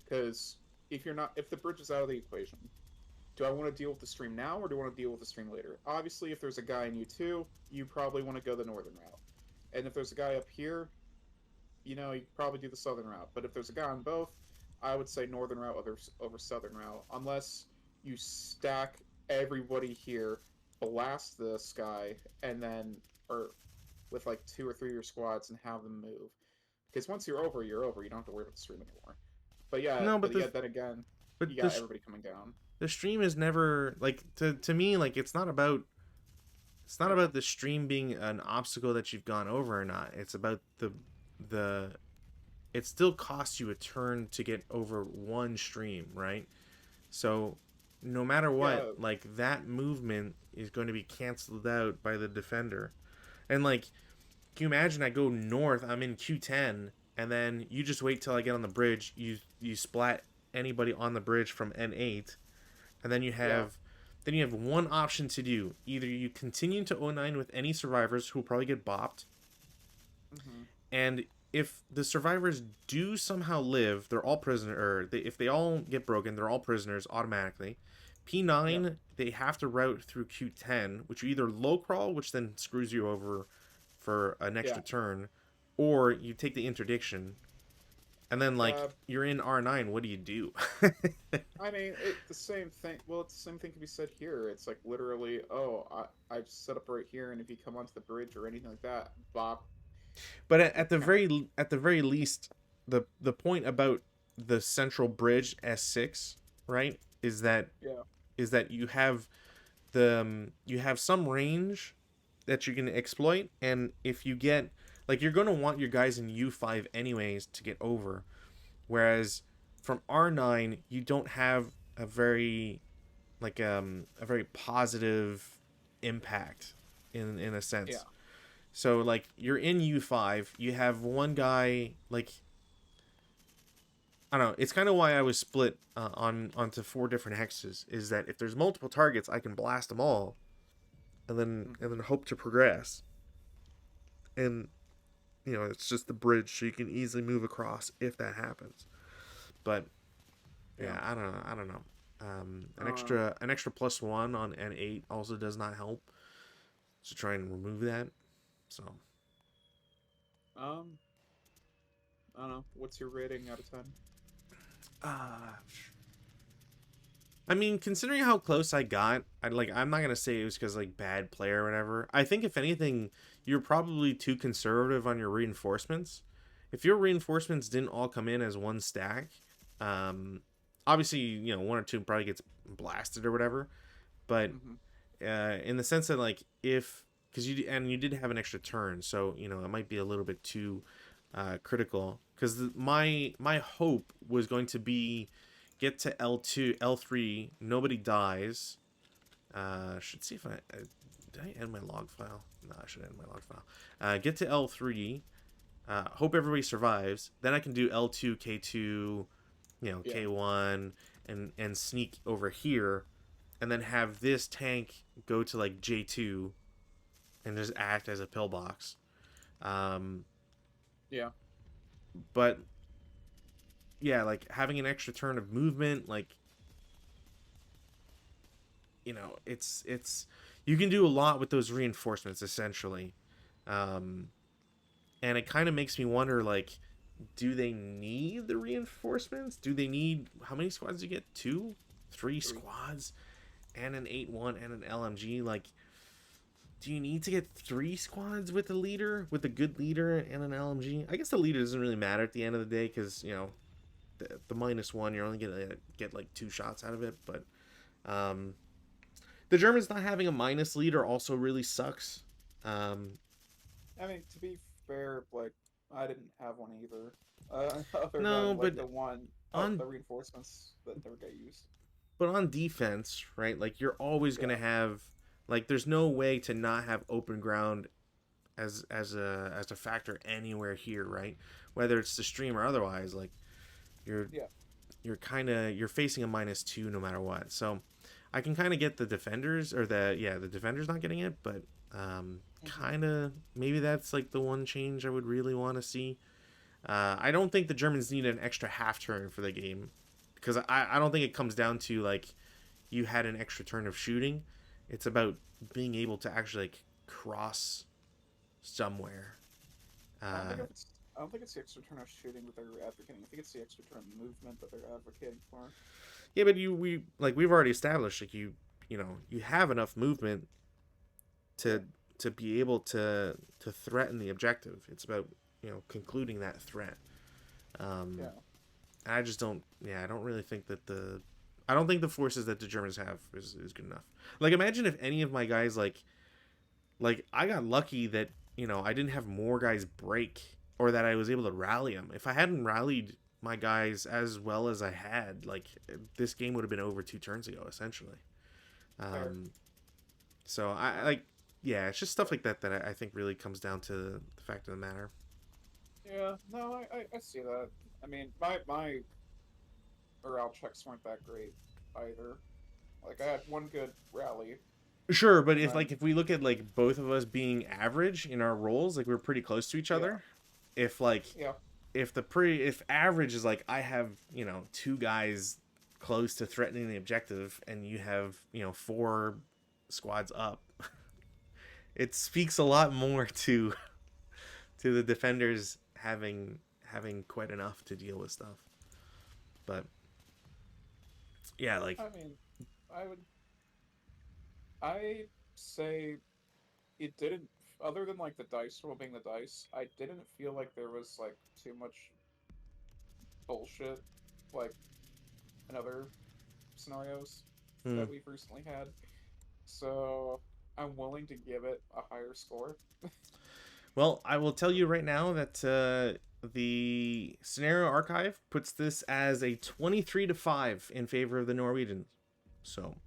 Because if the bridge is out of the equation, do I want to deal with the stream now or do I want to deal with the stream later? Obviously, if there's a guy in U2, you probably want to go the northern route, and if there's a guy up here, you probably do the southern route. But if there's a guy on both, I would say northern route over southern route, unless you stack everybody here, blast the sky, and then or with like 2 or 3 of your squads and have them move. Because once you're over, you're over. You don't have to worry about the stream anymore. No, But yeah, then again, you but got everybody coming down. the stream is never like to me like it's not about the stream being an obstacle that you've gone over or not. It's about the it still costs you a turn to get over one stream, right? So no matter what, Yeah, like that movement is going to be canceled out by the defender. And like, can you imagine I go north, I'm in Q10, and then you just wait till I get on the bridge, you splat anybody on the bridge from N8, and yeah. then you have one option to do. Either you continue to 09 with any survivors who will probably get bopped, Mm-hmm. and if the survivors do somehow live, they're all prisoner. Or if they all get broken, they're all prisoners automatically. Yep. P9, they have to route through Q10, which you either low crawl, which then screws you over for an Yeah. extra turn, or you take the interdiction, and then like Uh, you're in R9. What do you do? I mean, the same thing. Well, it's the same thing can be said here. It's like literally, oh, I set up right here, and if you come onto the bridge or anything like that, bop, But you can't. at the very least, the point about the central bridge S6, right, Yeah. is that you have some range that you can exploit, and if you get like you're going to want your guys in U5 anyways to get over, whereas from R9 you don't have a very positive impact in a Yeah. sense. So like you're in U5, you have one guy like I don't know. It's kind of why I was split on onto four different hexes. Is that if there's multiple targets, I can blast them all, and Hmm. then hope to progress. And it's just the bridge, so you can easily move across if that happens. But Yeah. yeah, I don't know. Um. An extra +1 on N8 also does not help to try and remove that. So Um. I don't know. What's your rating out of 10? uh, I mean, considering how close I got, I'm not gonna say it was because like bad player or whatever. I think if anything, you're probably too conservative on your reinforcements. If your reinforcements didn't all come in as one stack, um, obviously one or two probably gets blasted or whatever. But Mm-hmm. in the sense that like if because you did have an extra turn, so it might be a little bit too critical. Because my hope was going to be get to L2, L3, nobody dies. Should see if did I end my log file? No, I should end my log file. Get to L3. Hope everybody survives. Then I can do L2, K2, Yeah. K1, and sneak over here, and then have this tank go to like J2 and just act as a pillbox. Um, Yeah. but yeah, like having an extra turn of movement, like it's you can do a lot with those reinforcements essentially, um, and it kind of makes me wonder like, do they need the reinforcements? Do they need how many squads do you get? Two, three 3. squads, and an 8-1 and an LMG. Like, do you need to get three squads with a leader, with a good leader and an LMG? I guess the leader doesn't really matter at the end of the day because the -1 you're only gonna get like two shots out of it, but um, the Germans not having a minus leader also really sucks. Um, I mean, to be fair, like I didn't have one either. Other no, than like but the one, oh, on the reinforcements that never get used. defense, right? Like you're always Yeah. gonna have like there's no way to not have open ground as a factor anywhere here, right? Whether it's the stream or otherwise, like you're Yeah. you're facing a -2 no matter what. So I can kind of get the defenders or the defenders not getting it, but Hmm. kind of maybe that's like the one change I would really want to see. I don't think the Germans need an extra half turn for the game because I don't think it comes down to like you had an extra turn of shooting. It's about being able to actually like cross somewhere. I don't think Uh, it's. I don't think it's the extra turn of shooting that they're advocating. I think it's the extra turn of movement that they're advocating for. Yeah, but we've already established like you have enough movement Yeah, to be able to threaten the objective. It's about concluding that threat. Um, yeah. I just don't. Yeah, I don't really think that the. I don't think the forces that the Germans have is good enough. Like, imagine if any of my guys like I got lucky that I didn't have more guys break or that I was able to rally them. If I hadn't rallied my guys as well as I had, like this game would have been over 2 turns ago, essentially. Fair. Um, so I Um, like, yeah, it's just stuff like that that I think really comes down to the fact of the matter. yeah. No, I see that. I mean, my morale checks weren't that great either. Like I had one good rally, Sure, but and if then like if we look at like both of us being average in our roles, like we're pretty close to each yeah, other. If like yeah. if average is like I have two guys close to threatening the objective and you have four squads up, it speaks a lot more to the defenders having quite enough to deal with stuff. But yeah, like I mean, I would I say it didn't. Other than like the dice roll being the dice, I didn't feel like there was like too much bullshit like in other scenarios hmm. that we've recently had. So I'm willing to give it a higher score. Well, I will tell you right now that the scenario archive puts this as a 23-5 in favor of the Norwegians. So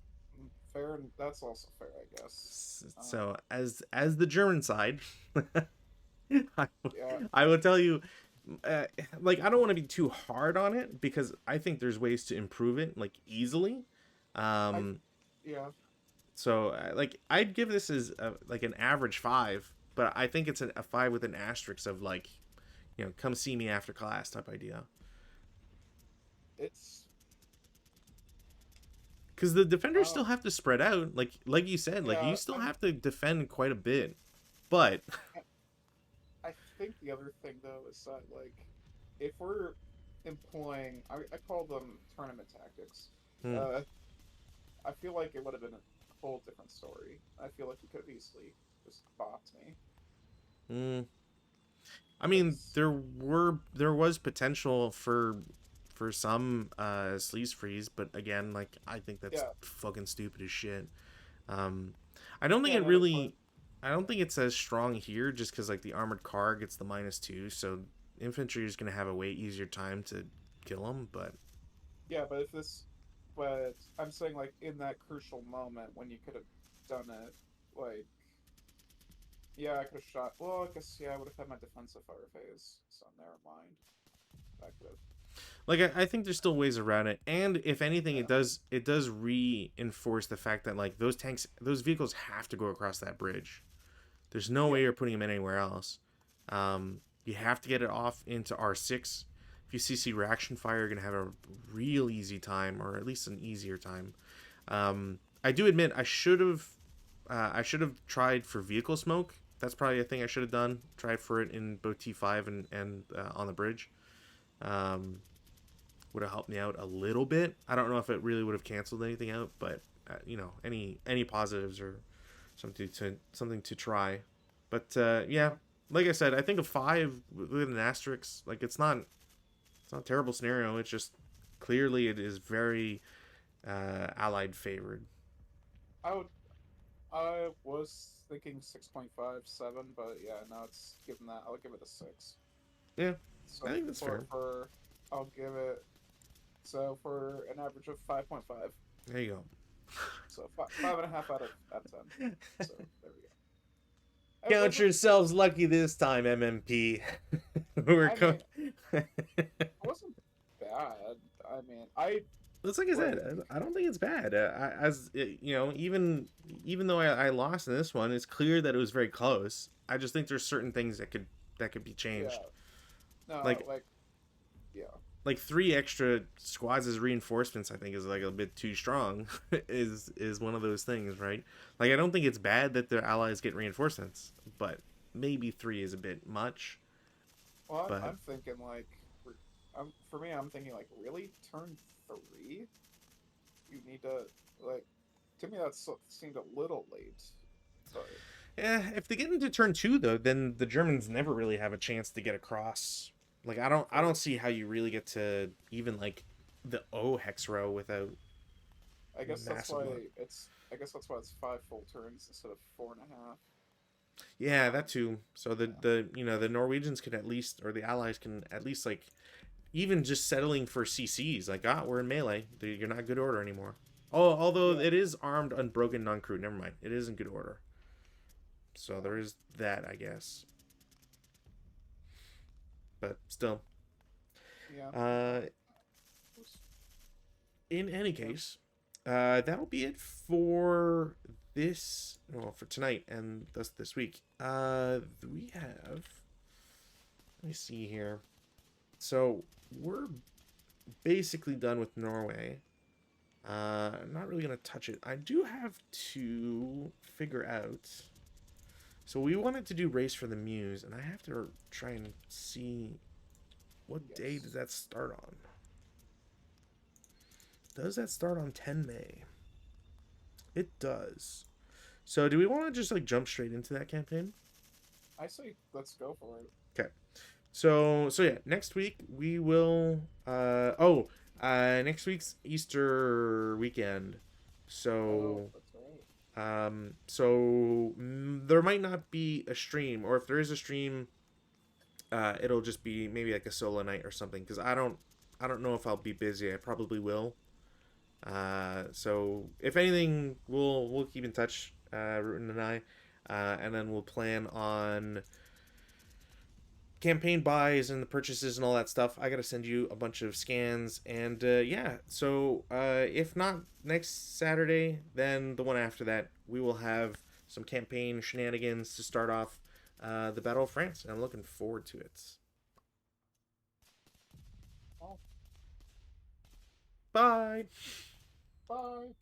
Fair, and that's also fair, I guess. so as the German side, I, Yeah, I will tell you, uh, like I don't want to be too hard on it because I think there's ways to improve it like easily. I, Um, yeah, so like I'd give this as like an average 5, but I think it's a 5 with an asterisk of like come see me after class type idea. it's, Because the defenders uh, still have to spread out, like you said, like you yeah, still have to defend quite a bit, but I, I think the other thing though is that like, if we're employing, I call them tournament tactics. hmm, Uh, I feel like it would have been a whole different story. I feel like you could have easily just bopped me. hmm. I mean, Because, there was potential for some sleeves freeze, but again, like I think that's yeah, fucking stupid as shit. Um, I don't think yeah, it no, that's fine. really, I don't think it's as strong here, just because like the armored car gets the -2, so infantry is gonna have a way easier time to kill them. But Yeah, but if this, but I'm saying like in that crucial moment when you could have done it, like, yeah, I could have shot. Well, I guess yeah, I would have had my defensive fire phase, so never mind. I could have. like I think there's still ways around it, and if anything, Yeah, it does reinforce the fact that like those vehicles have to go across that bridge. There's no yeah, way you're putting them anywhere else. You have to get it off into R6. If you CC reaction fire, you're gonna have a real easy time, or at least an easier time. I do admit I should have tried for vehicle smoke. That's probably a thing I should have done. Tried for it in both T5 and on the bridge. Um, would have helped me out a little bit. I don't know if it really would have canceled anything out, but any positives or something to try. But yeah, yeah. like I said, I think a 5 with an asterisk, like it's not a terrible scenario. It's just clearly it is very allied favored. I would. I was thinking 6.57, but yeah, no, it's given that. I'll give it a 6. Yeah, I So think that's fair. I'll give it. So for an average of 5.5. There you So five and a half out of 10. So there we go. It go. Count wasn't. yourselves lucky this time, MMP. We're I mean, it wasn't bad. I mean, I It's like I said, like. I don't think it's bad. Even though I lost in this one, it's clear that it was very close. I just think there's certain things that could be changed. Yeah. No, Like like. Yeah. like 3 extra squads as reinforcements, I think is like a bit too strong. is one of those things, right? Like I don't think it's bad that their allies get reinforcements, but maybe 3 is a bit much. Well, But I'm thinking like, for me, I'm thinking like, really, turn three? You need to like, to me that seemed a little late, but if they get into turn two though, then the Germans never really have a chance to get across. Like I don't true. see how you really get to even like the O hex row without I guess that's massive why luck. it's five full turns instead of four and a half. Yeah, that too. So Yeah, the Norwegians can at least, or the Allies can at least, like, even just settling for CCs, like, we're in melee. You're not good order anymore. Oh, although yeah, it is armed, unbroken, non-crew. Never mind, it is in good order. So yeah, there is that, I guess. But still, yeah. uh, Was, in any yeah. case, that'll be it for this. Well, for tonight and thus this week. We have. Let me see here. So we're basically done with Norway. I'm not really gonna touch it. I do have to figure out. So we wanted to do Race for the Muse, and I have to try and see what day does Yes. that start on. Does that start on 10 May? It does. So do we want to just like jump straight into that campaign? I say let's go for it. Okay. So yeah, next week we will. Next week's Easter weekend. Oh, So that's right. there might not be a stream, or if there is a stream, it'll just be maybe like a solo night or something. Because I don't know if I'll be busy. I probably will. So if anything, we'll keep in touch, Rutin and I, and then we'll plan on campaign buys and the purchases and all that stuff. I gotta send you a bunch of scans, and yeah. So if not next Saturday, then the one after that, we will have some campaign shenanigans to start off the Battle of France, and I'm looking forward to it. Oh, Bye. bye.